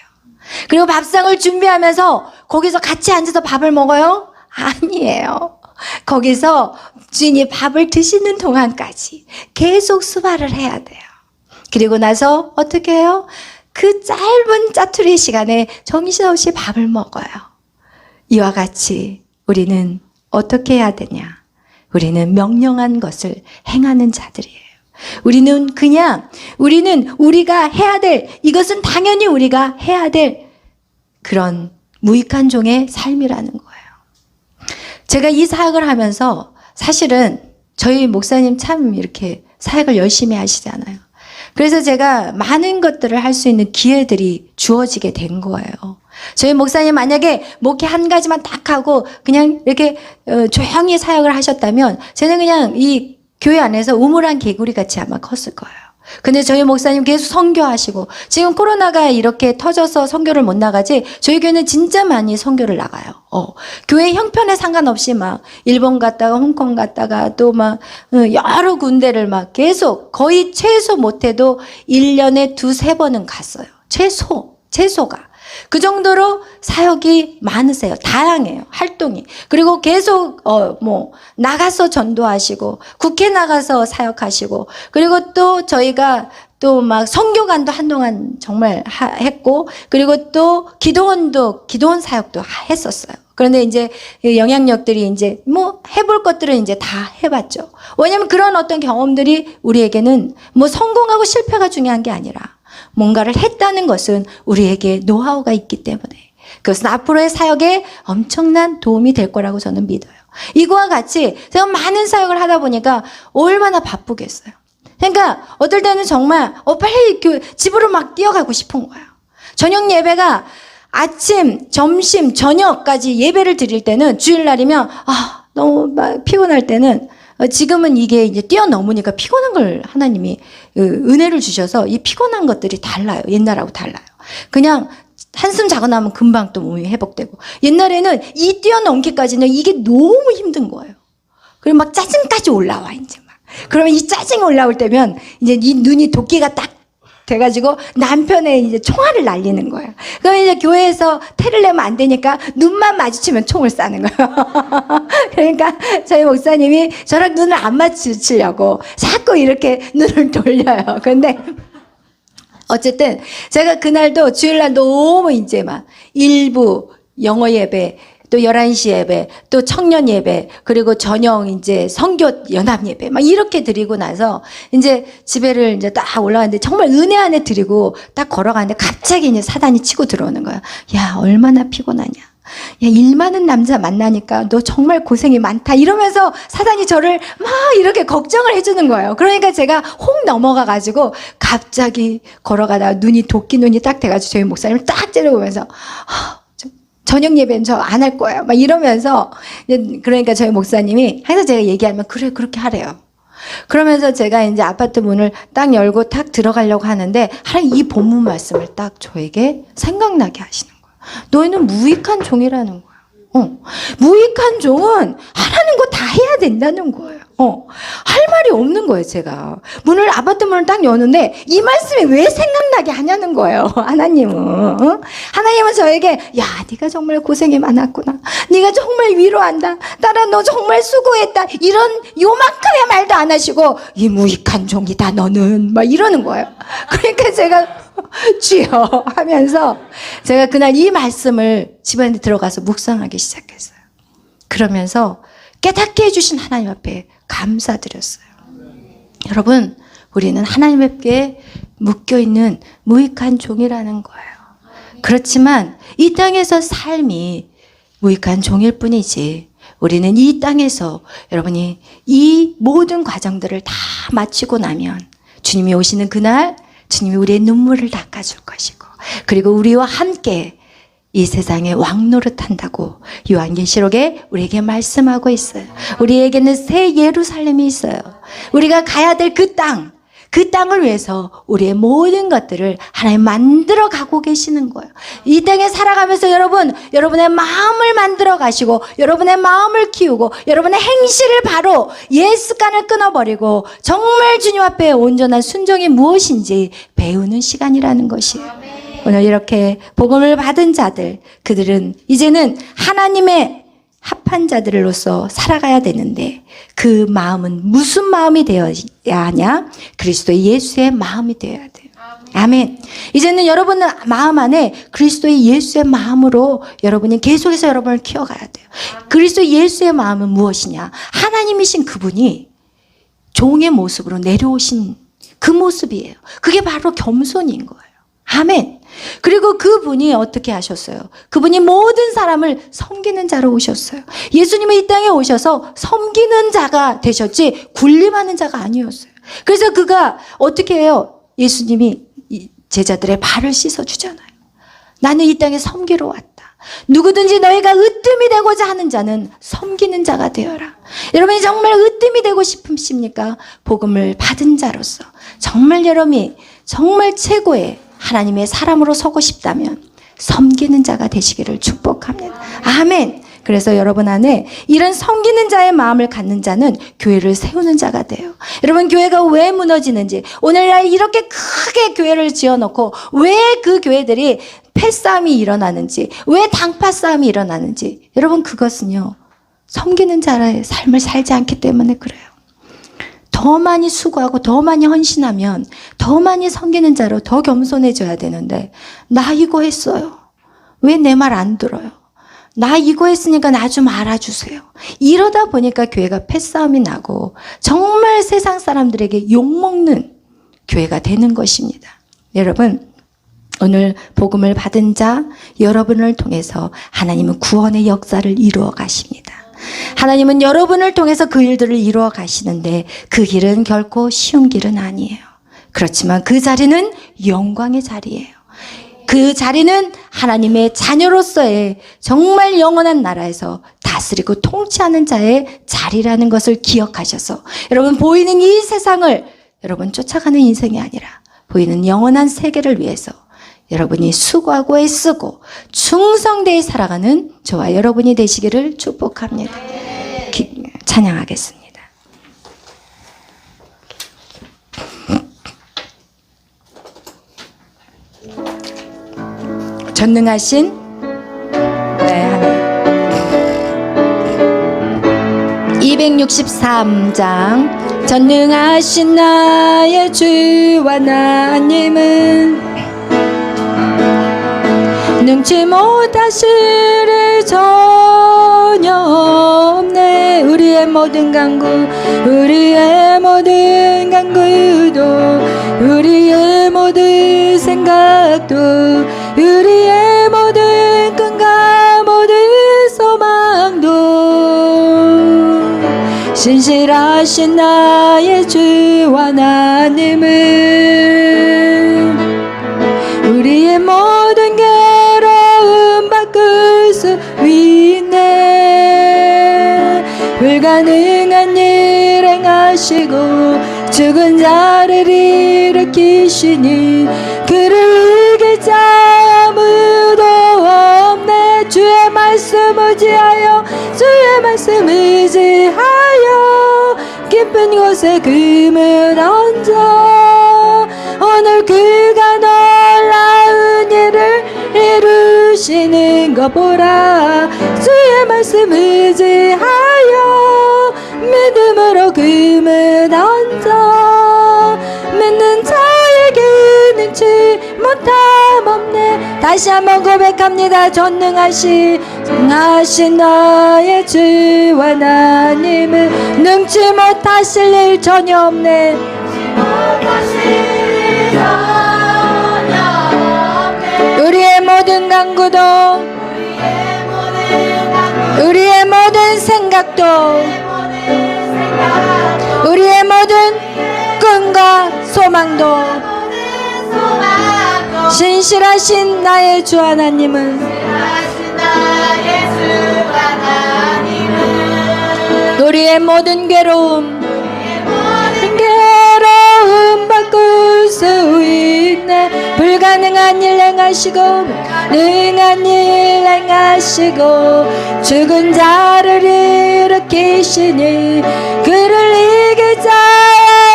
그리고 밥상을 준비하면서 거기서 같이 앉아서 밥을 먹어요? 아니에요. 거기서 주인이 밥을 드시는 동안까지 계속 수발을 해야 돼요. 그리고 나서 어떻게 해요? 그 짧은 짜투리 시간에 정신없이 밥을 먹어요. 이와 같이 우리는 어떻게 해야 되냐? 우리는 명령한 것을 행하는 자들이에요. 우리는 우리가 해야 될, 이것은 당연히 우리가 해야 될 그런 무익한 종의 삶이라는 거예요. 제가 이 사역을 하면서 사실은 저희 목사님 참 이렇게 사역을 열심히 하시잖아요. 그래서 제가 많은 것들을 할 수 있는 기회들이 주어지게 된 거예요. 저희 목사님 만약에 목회 한 가지만 딱 하고 그냥 이렇게 조용히 사역을 하셨다면 저는 그냥 이 교회 안에서 우물안 개구리 같이 아마 컸을 거예요. 근데 저희 목사님 계속 선교하시고, 지금 코로나가 이렇게 터져서 선교를 못 나가지 저희 교회는 진짜 많이 선교를 나가요. 교회 형편에 상관없이 막 일본 갔다가 홍콩 갔다가 또 막 여러 군데를 막 계속 거의 최소 못해도 1년에 2-3번은 갔어요. 최소가. 그 정도로 사역이 많으세요. 다양해요. 활동이. 그리고 계속 나가서 전도하시고 국회 나가서 사역하시고, 그리고 또 저희가 또 막 선교관도 한동안 정말 했고, 그리고 또 기도원 사역도 했었어요. 그런데 이제 영향력들이 이제 해볼 것들은 이제 다 해봤죠. 왜냐면 그런 어떤 경험들이 우리에게는 성공하고 실패가 중요한 게 아니라 뭔가를 했다는 것은 우리에게 노하우가 있기 때문에 그것은 앞으로의 사역에 엄청난 도움이 될 거라고 저는 믿어요. 이거와 같이 제가 많은 사역을 하다 보니까 얼마나 바쁘겠어요. 그러니까 어떨 때는 정말 빨리 집으로 막 뛰어가고 싶은 거예요. 저녁 예배가 아침, 점심, 저녁까지 예배를 드릴 때는, 주일날이면 너무 피곤할 때는, 지금은 이게 이제 뛰어넘으니까 피곤한 걸 하나님이 은혜를 주셔서 이 피곤한 것들이 달라요. 옛날하고 달라요. 그냥 한숨 자고 나면 금방 또 몸이 회복되고, 옛날에는 이 뛰어넘기까지는 이게 너무 힘든 거예요. 그리고 막 짜증까지 올라와, 이제 막. 그러면 이 짜증이 올라올 때면 이제 이 눈이 도끼가 딱 돼가지고 남편의 이제 총알을 날리는 거예요. 그럼 이제 교회에서 태를 내면 안 되니까 눈만 마주치면 총을 쏴는 거예요. 그러니까 저희 목사님이 저랑 눈을 안 마주치려고 자꾸 이렇게 눈을 돌려요. 근데 어쨌든 제가 그날도 주일날 너무 이제 막 일부 영어 예배, 또 11시 예배, 또 청년 예배, 그리고 저녁 이제 선교 연합 예배 막 이렇게 드리고 나서 이제 집에를 이제 딱 올라갔는데 정말 은혜 안에 드리고 딱 걸어가는데 갑자기 이제 사단이 치고 들어오는 거야. 야, 얼마나 피곤하냐. 야, 일 많은 남자 만나니까 너 정말 고생이 많다. 이러면서 사단이 저를 막 이렇게 걱정을 해주는 거예요. 그러니까 제가 혹 넘어가가지고 갑자기 걸어가다가 도끼 눈이 딱 돼가지고 저희 목사님을 딱 째려보면서 저녁 예배는 저 안 할 거예요. 막 이러면서, 그러니까 저희 목사님이 항상 제가 얘기하면 그래, 그렇게 하래요. 그러면서 제가 이제 아파트 문을 딱 열고 딱 들어가려고 하는데 하나님 이 본문 말씀을 딱 저에게 생각나게 하시는 거예요. 너희는 무익한 종이라는 거예요. 무익한 종은 하라는 거 다 해야 된다는 거예요. 할 말이 없는 거예요, 제가. 아파트 문을 딱 여는데 이 말씀이 왜 생각나게 하냐는 거예요, 하나님은. 하나님은 저에게, 야, 네가 정말 고생이 많았구나. 네가 정말 위로한다. 딸아, 너 정말 수고했다. 이런 요만큼의 말도 안 하시고, 이 무익한 종이다, 너는. 막 이러는 거예요. 그러니까 제가 주여 하면서 제가 그날 이 말씀을 집안에 들어가서 묵상하기 시작했어요. 그러면서 깨닫게 해주신 하나님 앞에 감사드렸어요. 여러분, 우리는 하나님 앞에 묶여있는 무익한 종이라는 거예요. 그렇지만 이 땅에서 삶이 무익한 종일 뿐이지, 우리는 이 땅에서 여러분이 이 모든 과정들을 다 마치고 나면 주님이 오시는 그날 주님이 우리의 눈물을 닦아줄 것이고, 그리고 우리와 함께 이 세상에 왕노릇한다고 요한계시록에 우리에게 말씀하고 있어요. 우리에게는 새 예루살렘이 있어요. 우리가 가야 될 그 땅을 위해서 우리의 모든 것들을 하나님 만들어 가고 계시는 거예요. 이 땅에 살아가면서 여러분의 마음을 만들어 가시고, 여러분의 마음을 키우고, 여러분의 행실을 바로 옛 습관을 끊어버리고 정말 주님 앞에 온전한 순종이 무엇인지 배우는 시간이라는 것이에요. 오늘 이렇게 복음을 받은 자들, 그들은 이제는 하나님의 합한 자들로서 살아가야 되는데, 그 마음은 무슨 마음이 되어야 하냐? 그리스도의 예수의 마음이 되어야 돼요. 아멘. 이제는 여러분은 마음 안에 그리스도의 예수의 마음으로 여러분이 계속해서 여러분을 키워가야 돼요. 그리스도의 예수의 마음은 무엇이냐? 하나님이신 그분이 종의 모습으로 내려오신 그 모습이에요. 그게 바로 겸손인 거예요. 아멘. 그리고 그분이 어떻게 하셨어요? 그분이 모든 사람을 섬기는 자로 오셨어요. 예수님은 이 땅에 오셔서 섬기는 자가 되셨지 군림하는 자가 아니었어요. 그래서 그가 어떻게 해요? 예수님이 제자들의 발을 씻어주잖아요. 나는 이 땅에 섬기러 왔다. 누구든지 너희가 으뜸이 되고자 하는 자는 섬기는 자가 되어라. 여러분이 정말 으뜸이 되고 싶으십니까? 복음을 받은 자로서 정말 여러분이 정말 최고의 하나님의 사람으로 서고 싶다면 섬기는 자가 되시기를 축복합니다. 아멘. 그래서 여러분 안에 이런 섬기는 자의 마음을 갖는 자는 교회를 세우는 자가 돼요. 여러분, 교회가 왜 무너지는지, 오늘날 이렇게 크게 교회를 지어놓고 왜 그 교회들이 패싸움이 일어나는지, 왜 당파 싸움이 일어나는지, 여러분, 그것은요 섬기는 자의 삶을 살지 않기 때문에 그래요. 더 많이 수고하고 더 많이 헌신하면 더 많이 섬기는 자로 더 겸손해져야 되는데, 나 이거 했어요, 왜 내 말 안 들어요, 나 이거 했으니까 나 좀 알아주세요, 이러다 보니까 교회가 패싸움이 나고 정말 세상 사람들에게 욕먹는 교회가 되는 것입니다. 여러분, 오늘 복음을 받은 자 여러분을 통해서 하나님은 구원의 역사를 이루어 가십니다. 하나님은 여러분을 통해서 그 일들을 이루어 가시는데 그 길은 결코 쉬운 길은 아니에요. 그렇지만 그 자리는 영광의 자리예요. 그 자리는 하나님의 자녀로서의 정말 영원한 나라에서 다스리고 통치하는 자의 자리라는 것을 기억하셔서 여러분, 보이는 이 세상을 여러분 쫓아가는 인생이 아니라 보이는 영원한 세계를 위해서 여러분이 수고하고 애쓰고 충성되이 살아가는 저와 여러분이 되시기를 축복합니다. 찬양하겠습니다. 전능하신 하나님. 263장. 전능하신 나의 주와 하나님은 능치 못하실 일 전혀 없네. 우리의 모든 간구, 우리의 모든 간구도, 우리의 모든 생각도, 우리의 모든 꿈과 모든 소망도 신실하신 나의 주와 하나님은 우리의 모든 괴로움 바꿀 수 있네. 불가능한 일 행하시고 죽은 자를 일으키시니 그를 이길 자 아무도 없네. 주의 말씀 의지하여, 주의 말씀 의지하여 깊은 곳에 금을 얹어 오늘 그가 놀라운 일을 이루시는 것 보라. 주의 말씀 의지하여 믿음으로 금을 얹어 믿는 자에게 능치 못함 없네. 다시 한번 고백합니다. 전능하신 나의 주와 하나님은 능치 못하실 일 전혀 없네. 우리의 모든 간구도, 우리의 모든 생각도, 우리의 모든 꿈과 소망도 신실하신 나의 주 하나님은 우리의 모든 괴로움 바꿀 수 있네. 불가능한 일 행하시고 능한 일 행하시고 죽은 자를 일으키시니 그를 이길 자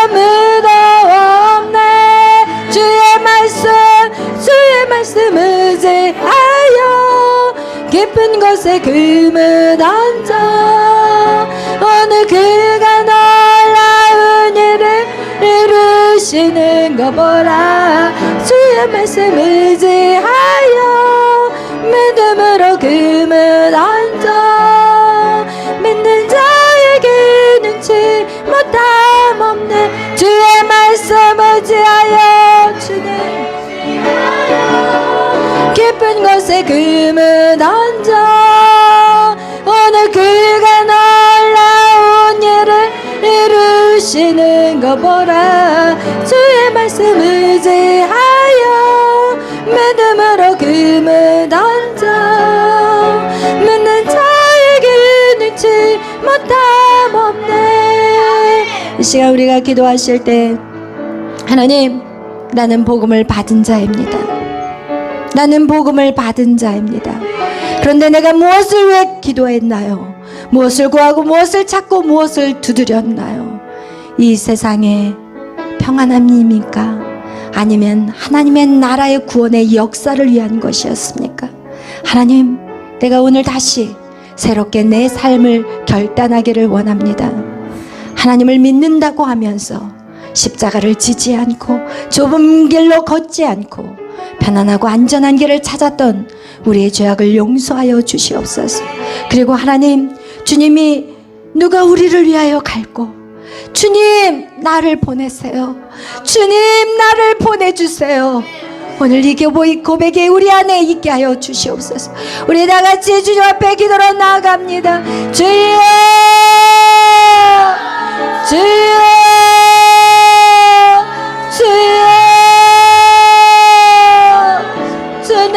아무도 없네. 주의 말씀 의지하여 깊은 곳에 금을 얹어 오늘 그가 놀라운 일을 이루시는 거 보라. 주의 말씀 의지하여 믿음으로 금을 얹어 믿는 자에게 능치 못함 없네. 주의 말씀 의지하여 주는 깊은 곳에 금을 얹어 오늘 그가 놀라운 일을 이루시는 거 보라. 주의 말씀 의지하여 믿음으로 금을 던져 믿는 자에게 능치 못함 없네. 이 시간 우리가 기도하실 때 하나님, 나는 복음을 받은 자입니다. 나는 복음을 받은 자입니다. 그런데 내가 무엇을 위해 기도했나요? 무엇을 구하고 무엇을 찾고 무엇을 두드렸나요? 이 세상에 평안함입니까? 아니면 하나님의 나라의 구원의 역사를 위한 것이었습니까? 하나님, 내가 오늘 다시 새롭게 내 삶을 결단하기를 원합니다. 하나님을 믿는다고 하면서 십자가를 지지 않고 좁은 길로 걷지 않고 편안하고 안전한 길을 찾았던 우리의 죄악을 용서하여 주시옵소서. 그리고 하나님, 주님이 누가 우리를 위하여 갈고, 주님 나를 보내세요. 주님 나를 보내주세요. 오늘 이 고백이 우리 안에 있게 하여 주시옵소서. 우리 다같이 주님 앞에 기도로 나아갑니다. 주여, 주여, 주여. 주님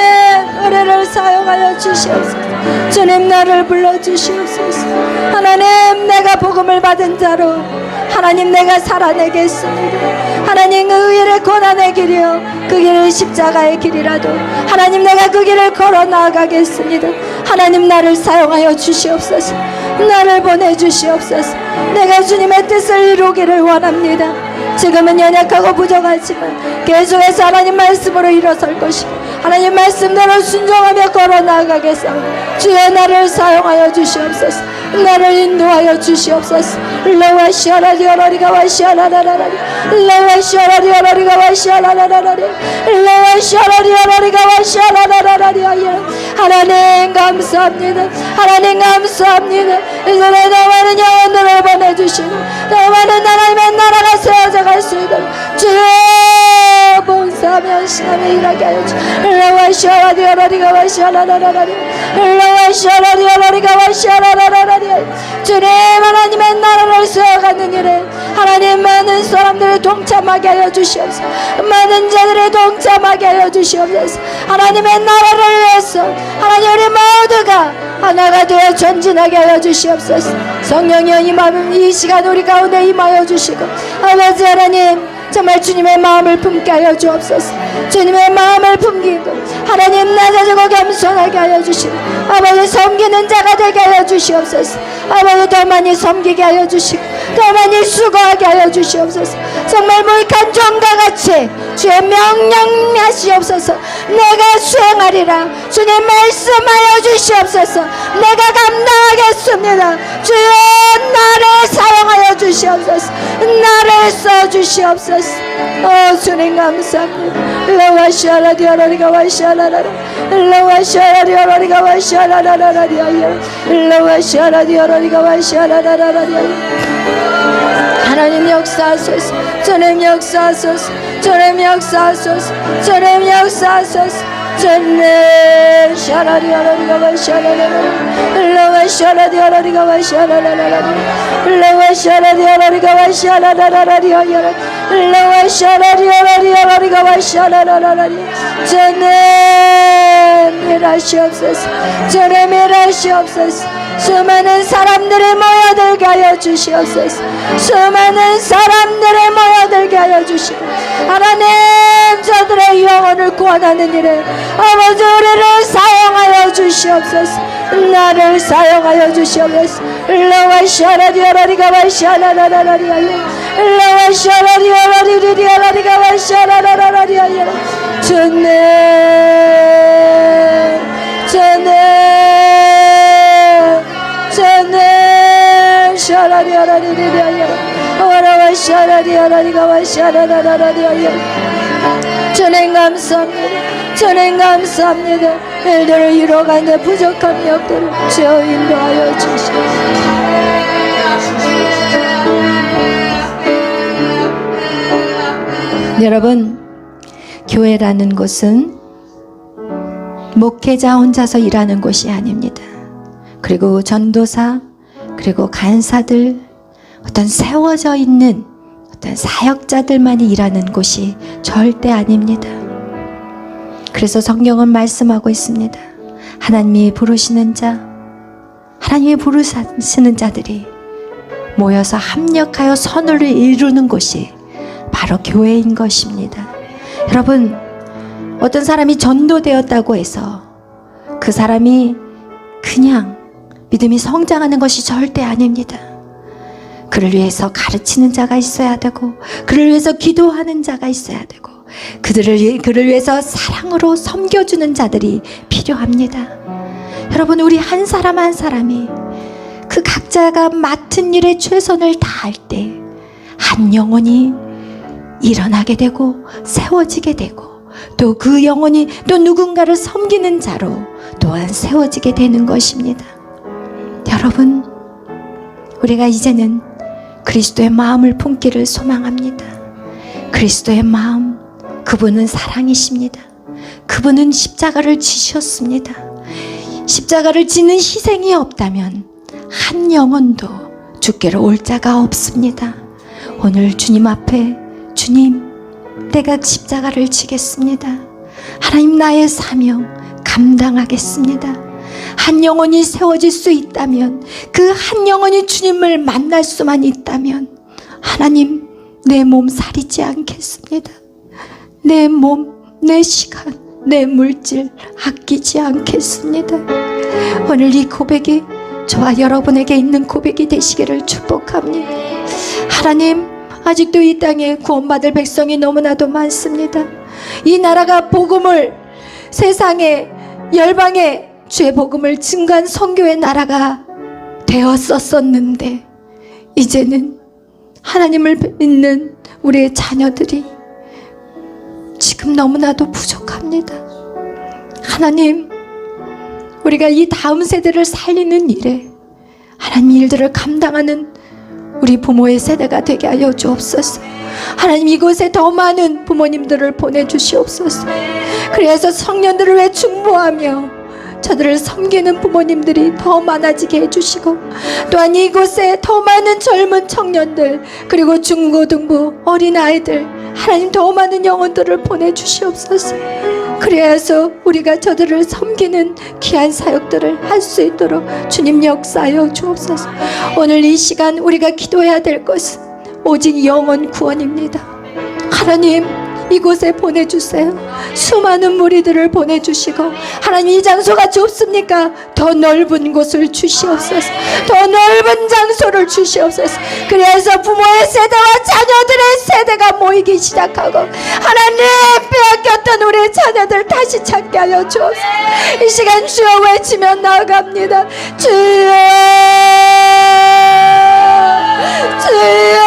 은혜를 사용하여 주시옵소서. 주님 나를 불러주시옵소서. 하나님, 내가 복음을 받은 자로 하나님 내가 살아내겠습니다. 하나님, 그 길을 고난의 길이요 그 길을 십자가의 길이라도 하나님 내가 그 길을 걸어 나아가겠습니다. 하나님 나를 사용하여 주시옵소서. 나를 보내주시옵소서. 내가 주님의 뜻을 이루기를 원합니다. 지금은 연약하고 부족하지만 계속해서 하나님 말씀으로 일어설 것이고 하나님 말씀대로 순종하며 걸어 나아가겠사오니 주여 나를 사용하여 주시옵소서. 나를 인도하여 주시옵소서. 레와시아라리아라리가 와시아라라라리 레와시아라리아라리가 와시아라라라리 레와시아라리아라리가 와시아라라라리. 하나님 감사합니다. 하나님 감사합니다. 이제 내 많은 영혼들을 보내주시고 더 많은 하나님의 나라가 세워져 갈 수 있도록 주여 봉사하며 신함에 일하게 하여 주시옵소서. 레와시아라리아라리가 와시아라라라리 레와시아라리아라리가 와시아라라라리. 주님, 하나님의 나라를 세워가는 일에 하나님 많은 사람들을 동참하게 하여 주시옵소서. 많은 자들을 동참하게 하여 주시옵소서. 하나님의 나라를 위해서 하나님 우리 모두가 하나가 되어 전진하게 하여 주시옵소서. 성령이여 이 시간 우리 가운데 임하여 주시고 아버지 하나님, 정말 주님의 마음을 품게 하여 주옵소서. 주님의 마음을 품기고 하나님 낮아지고 겸손하게 하여 주시고 아버지 섬기는 자가 되게 하여 주시옵소서. 아버지 더 많이 섬기게 하여 주시고 더 많이 수고하게 하여 주시옵소서. 정말 무익한 종과 같이 주의 명령하시옵소서. 내가 수행하리라. 주님 말씀하여 주시옵소서. 내가 감당하겠습니다. 주여 나를 사용하여 주시옵소서. 나를 써주시옵소서. 주님 감사합니다. 레와시아라디아라리가 와시아라라라 레와시아라디아라리가 와시아라라라리아 레와시아라디아라리가 와시아라라라리아. 하나님 역사하소서. 주님 역사하소서. 주님 역사하소서. 주님 역사하소서. 주님 샤라리아라리가 와시아라라라 레와시아라디아라리가 와시아라라라라 레와시아라디아라리가 와시아라라라리아 레와시아라디아라리가 와시아라라라리. 주님 일하시옵소서. 주님 일하시옵소서. 수많은 사람들이 모여들게 하여 주시옵소서. 수많은 사람들이 모여들게 하여 주시고 하나님 저들의 영혼을 구원하는 일에 아버지 우리를 사용하여 주시옵소서. 나를 사용하여 주시옵소서. 레와시아라디아라리가 와시아라라라리아 레와시아라디아라리리아라리가 와시아라라라리아. 주님 주님 주님 샤라리아라리리아라 와라와시아라리아라리가 와시아라라라리아. 주님 감사합니다. 주님 감사합니다. 일들을 이뤄가는 부족한 역들을 주여 인도하여 주시옵소서. 여러분, 교회라는 것은 목회자 혼자서 일하는 곳이 아닙니다. 그리고 전도사, 그리고 간사들, 어떤 세워져 있는 어떤 사역자들만이 일하는 곳이 절대 아닙니다. 그래서 성경은 말씀하고 있습니다. 하나님이 부르시는 자, 하나님이 부르시는 자들이 모여서 합력하여 선을 이루는 곳이 바로 교회인 것입니다. 여러분, 어떤 사람이 전도되었다고 해서 그 사람이 그냥 믿음이 성장하는 것이 절대 아닙니다. 그를 위해서 가르치는 자가 있어야 되고, 그를 위해서 기도하는 자가 있어야 되고, 그를 위해서 사랑으로 섬겨주는 자들이 필요합니다. 여러분, 우리 한 사람 한 사람이 그 각자가 맡은 일에 최선을 다할 때 한 영혼이 일어나게 되고 세워지게 되고, 또 그 영혼이 또 누군가를 섬기는 자로 또한 세워지게 되는 것입니다. 여러분, 우리가 이제는 그리스도의 마음을 품기를 소망합니다. 그리스도의 마음, 그분은 사랑이십니다. 그분은 십자가를 지셨습니다. 십자가를 지는 희생이 없다면 한 영혼도 주께로 올 자가 없습니다. 오늘 주님 앞에, 주님, 내가 십자가를 지겠습니다. 하나님, 나의 사명 감당하겠습니다. 한 영혼이 세워질 수 있다면, 그 한 영혼이 주님을 만날 수만 있다면, 하나님, 내 몸 사리지 않겠습니다. 내 몸, 내 시간, 내 물질 아끼지 않겠습니다. 오늘 이 고백이 저와 여러분에게 있는 고백이 되시기를 축복합니다. 하나님, 아직도 이 땅에 구원받을 백성이 너무나도 많습니다. 이 나라가 복음을, 세상에, 열방에 주의 복음을 증거한 선교의 나라가 되었었는데, 이제는 하나님을 믿는 우리의 자녀들이 지금 너무나도 부족합니다. 하나님, 우리가 이 다음 세대를 살리는 일에 하나님 일들을 감당하는 우리 부모의 세대가 되게 하여 주옵소서. 하나님, 이곳에 더 많은 부모님들을 보내주시옵소서. 그래서 청년들을 왜 중보하며 저들을 섬기는 부모님들이 더 많아지게 해주시고, 또한 이곳에 더 많은 젊은 청년들, 그리고 중고등부 어린아이들, 하나님 더 많은 영혼들을 보내주시옵소서. 그래서 우리가 저들을 섬기는 귀한 사역들을 할 수 있도록 주님 역사하여 주옵소서. 오늘 이 시간 우리가 기도해야 될 것은 오직 영혼 구원입니다. 하나님, 이곳에 보내주세요. 수많은 무리들을 보내주시고, 하나님, 이 장소가 좁습니까? 더 넓은 곳을 주시옵소서. 더 넓은 장소를 주시옵소서. 그래서 부모의 세대와 자녀들의 세대가 모이기 시작하고, 하나님, 빼앗겼던 우리의 자녀들 다시 찾게 하여 주옵소서. 이 시간 주여 외치며 나아갑니다. 주여, 주여,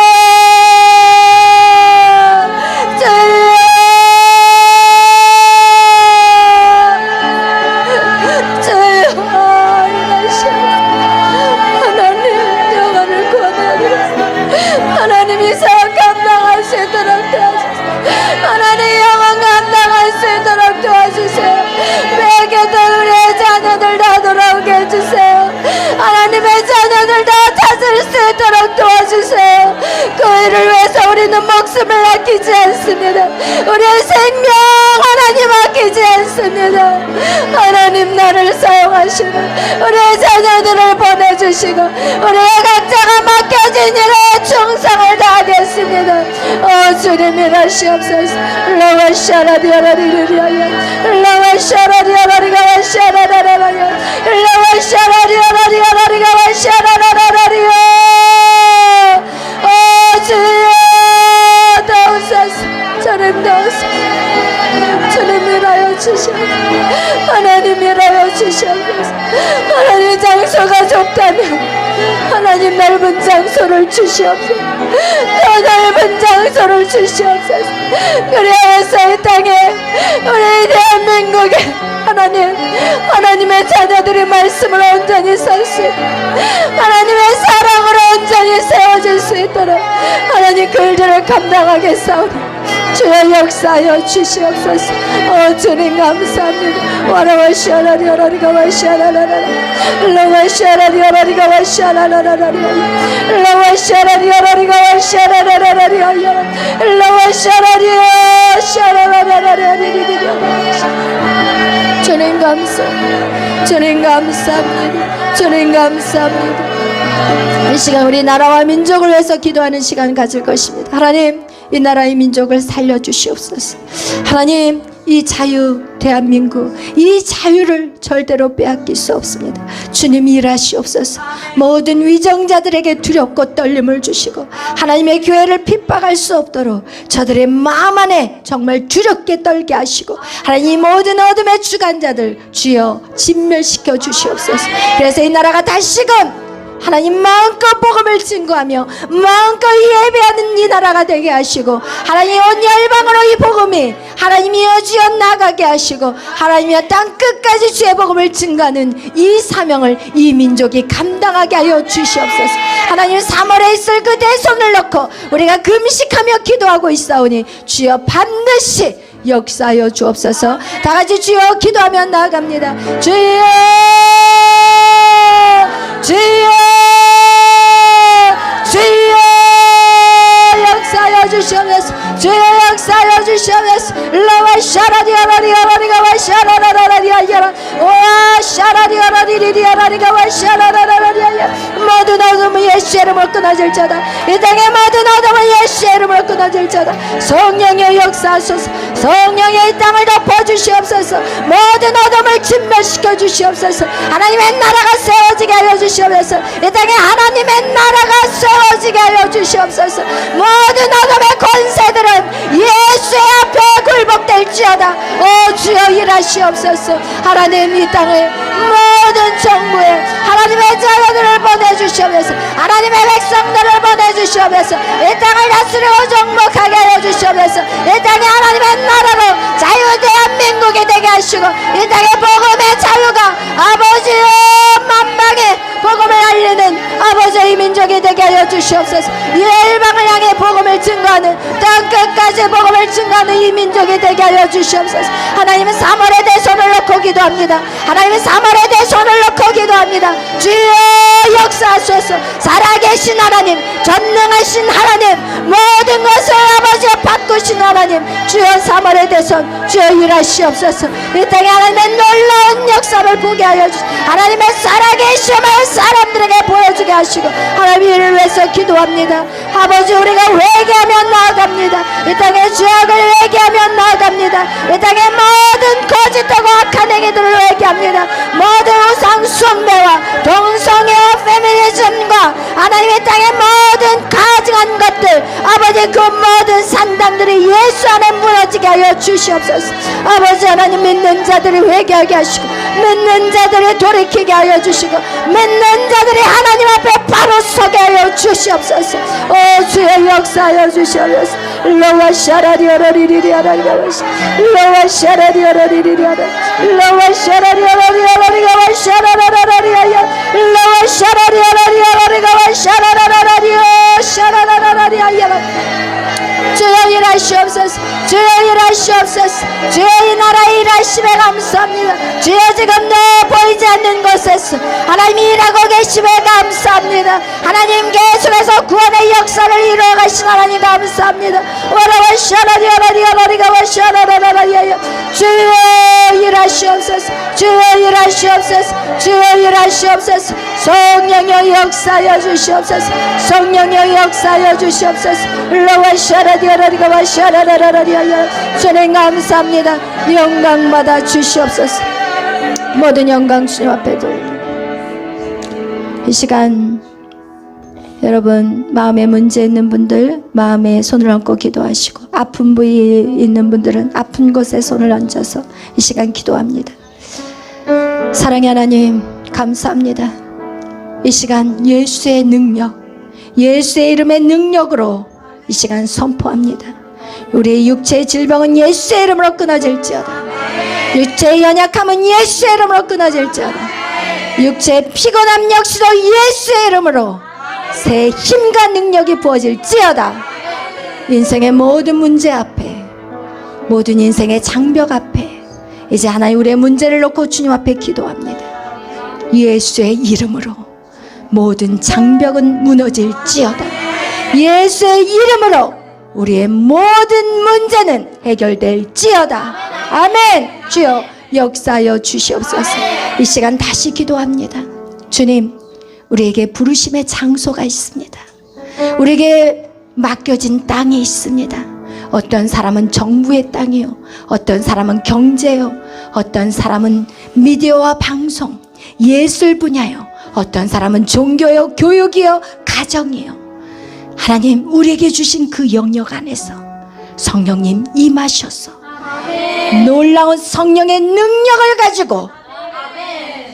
도와주세요. 그 일을 위해서 우리는 목숨을 아끼지 않습니다. 우리의 생명 하나님 아끼지 않습니다. 하나님, 나를 사용하시는 우리의 자녀들을 보내주시고, 우리의 각자가 맡겨진 일에 충성을 다하겠습니다. 주님 일하시옵소서. 라와샤라디아라리리리아야, 라와샤라디아라리가와샤라라라라야, 라와샤라디아라리아라리가와샤라라라라리야. 주여, 도우소서. 주님 도우소서. 주님 일하여 주시옵소서. 하나님 일하여 주시옵소서. 하나님, 장소가 좁다면 하나님 넓은 장소를 주시옵소서. 더 넓은 장소를 주시옵소서. 그래서 이 땅에, 우리 대한민국에 하나님의 자녀들이 말씀을 온전히 설 수 있고, 하나님의 사랑으로 온전히 영광이 세워질 수 있도록 하나님 그 일들을 감당하게 싸우니 주여 역사하여 주시옵소서. 주님 감사합니다. 와라와시아라리 오라리가 와시아라라라 라와시아라리 오라리가 와시아라라라리 라와시아라리 오라리가 와시아라라라리 라와시아라리 오시아라라라리 주님 감사합니다. 주님 감사합니다. 주님 감사합니다. 이 시간 우리 나라와 민족을 위해서 기도하는 시간 가질 것입니다. 하나님 이 나라의 민족을 살려주시옵소서. 하나님 이 자유 대한민국 이 자유를 절대로 빼앗길 수 없습니다. 주님 일하시옵소서. 모든 위정자들에게 두렵고 떨림을 주시고 하나님의 교회를 핍박할 수 없도록 저들의 마음 안에 정말 두렵게 떨게 하시고 하나님 모든 어둠의 주관자들 주여 진멸시켜 주시옵소서. 그래서 이 나라가 다시금 하나님 마음껏 복음을 증거하며 마음껏 예배하는 이 나라가 되게 하시고 하나님 온 열방으로 이 복음이 하나님이 이어지어 나가게 하시고 하나님의 땅 끝까지 주의 복음을 증거하는 이 사명을 이 민족이 감당하게 하여 주시옵소서. 하나님 3월에 있을 그 대선을 놓고 우리가 금식하며 기도하고 있사오니 주여 반드시 역사하여 주옵소서. 다같이 주여 기도하며 나아갑니다. 주여 주여 주여 역사하여 주시옵소서. 주여 역사하여 주시옵소서. 라와 샤라디아라리아라리가 와 샤라라라리아야라 와 샤라디아라리리아라리가 와 샤라라라리아야 모든 어둠은 예수의 이름으로 끊어질 자다. 이 땅의 모든 어둠은 예수의 이름으로 끊어질 자다. 성령의 역사하소서. 성령의 이 땅을 덮어주시옵소서. 모든 어둠을 진멸시켜 주시옵소서. 하나님의 나라가 세워지게 하여 주시옵소서. 이 땅에 하나님의 나라가 세워지게 하여 주시옵소서. 모든 어둠의 권세들은 예수의 앞에 굴복될지어다. 주여 일하시옵소서. 하나님 이 땅에 모든 정부에 하나님의 자녀들을 보내주시옵소서. 하나님의 백성들을 보내주시옵소서. 이 땅을 다스리고 정복하게 하여 주시옵소서. 이 땅에 하나님의 나라로 자유 대한민국이 되게 하시고 이 땅의 복음의 자유가 아버지의 만방에 복음을 알리는 아버지의 민족이 되게 하여 주시옵소서. 이 열방을 향해 복음을 증거하는 땅 끝까지 복음을 증거하는 이 민족이 되게 하여 주시옵소서. 하나님은 3월에 대손을 놓고 기도합니다. 하나님은 3월에 대손을 놓고 기도합니다. 주여 역사하소서. 살아계신 하나님 전능하신 하나님 모든 것을 아버지가 바꾸신 하나님 주여 3월에 대손 주여 일하시옵소서. 이 땅에 하나님의 놀라운 역사를 보게 하여 주시옵소서. 하나님의 살아계심을 사람들에게 보여주게 하시고 하나님 이를 위해서 기도합니다. 아버지 우리가 회개하며 나아갑니다. 이 땅의 죄악을 회개하며 나아갑니다. 이 땅의 모든 거짓하고 악한 행위들을 회개합니다. 모든 우상 숭배와 동성애와 페미니즘과 하나님의 땅의 모든 가증한 것들 아버지 그 모든 산당들이 예수 안에 무너지게 하여 주시옵소서. 아버지 하나님 믿는 자들이 회개하게 하시고 믿는 자들이 돌이키게 하여 주시고 믿는 자들이 하나님 앞에 바로 서게 하여 주시옵소서. 주의 역사하여 주시옵소서. 로와 샤라리오라리리리아라리가 로와 샤라리오라리리리아라 로와 샤라리오라리오라리가 와 샤라라라리아야 로와 샤라리오라리오라리가 와 샤라라라리오 샤라라라리아야 주여 일하시옵소서. 주여 일하시옵소서. 주여 이 나라 일하심에 감사합니다. 주여 지금도 보이지 않는 곳에서 하나님이 일하고 계심에 감사합니다. 하나님 계속해서 구원의 역사를 이루어가신 하나님 감사합니다. 와라와 샤라리아라리아라리가 와 샤라라라리아야 주여 일하시옵소서. 주여 일하시옵소서. 주여 일하시옵소서. 성령의 역사하여 주시옵소서. 성령의 역사하여 주시옵소서. 로와 샤라디아라리가 와 샤라라라리아야 주님 감사합니다. 영광 받아 주시옵소서. 모든 영광 주님 앞에 돌립니다. 이 시간 여러분 마음에 문제 있는 분들 마음에 손을 얹고 기도하시고 아픈 부위에 있는 분들은 아픈 곳에 손을 얹어서 이 시간 기도합니다. 사랑의 하나님 감사합니다. 이 시간 예수의 능력 예수의 이름의 능력으로 이 시간 선포합니다. 우리의 육체의 질병은 예수의 이름으로 끊어질지어다. 육체의 연약함은 예수의 이름으로 끊어질지어다. 육체의 피곤함 역시도 예수의 이름으로 새 힘과 능력이 부어질지어다. 인생의 모든 문제 앞에, 모든 인생의 장벽 앞에 이제 하나님 우리의 문제를 놓고 주님 앞에 기도합니다. 예수의 이름으로 모든 장벽은 무너질지어다. 예수의 이름으로 우리의 모든 문제는 해결될지어다. 아멘. 주여 역사하여 주시옵소서. 이 시간 다시 기도합니다. 주님, 우리에게 부르심의 장소가 있습니다. 우리에게 맡겨진 땅이 있습니다. 어떤 사람은 정부의 땅이요, 어떤 사람은 경제요, 어떤 사람은 미디어와 방송, 예술 분야요, 어떤 사람은 종교요, 교육이요, 가정이요. 하나님, 우리에게 주신 그 영역 안에서 성령님 임하셔서 놀라운 성령의 능력을 가지고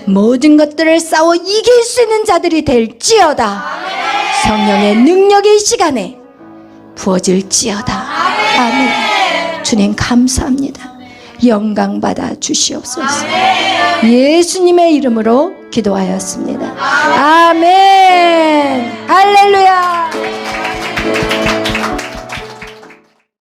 모든 것들을 싸워 이길 수 있는 자들이 될지어다. 성령의 능력이 이 시간에 부어질지어다. 아멘. 주님 감사합니다. 영광 받아 주시옵소서. 예수님의 이름으로 기도하였습니다. 아멘. 할렐루야.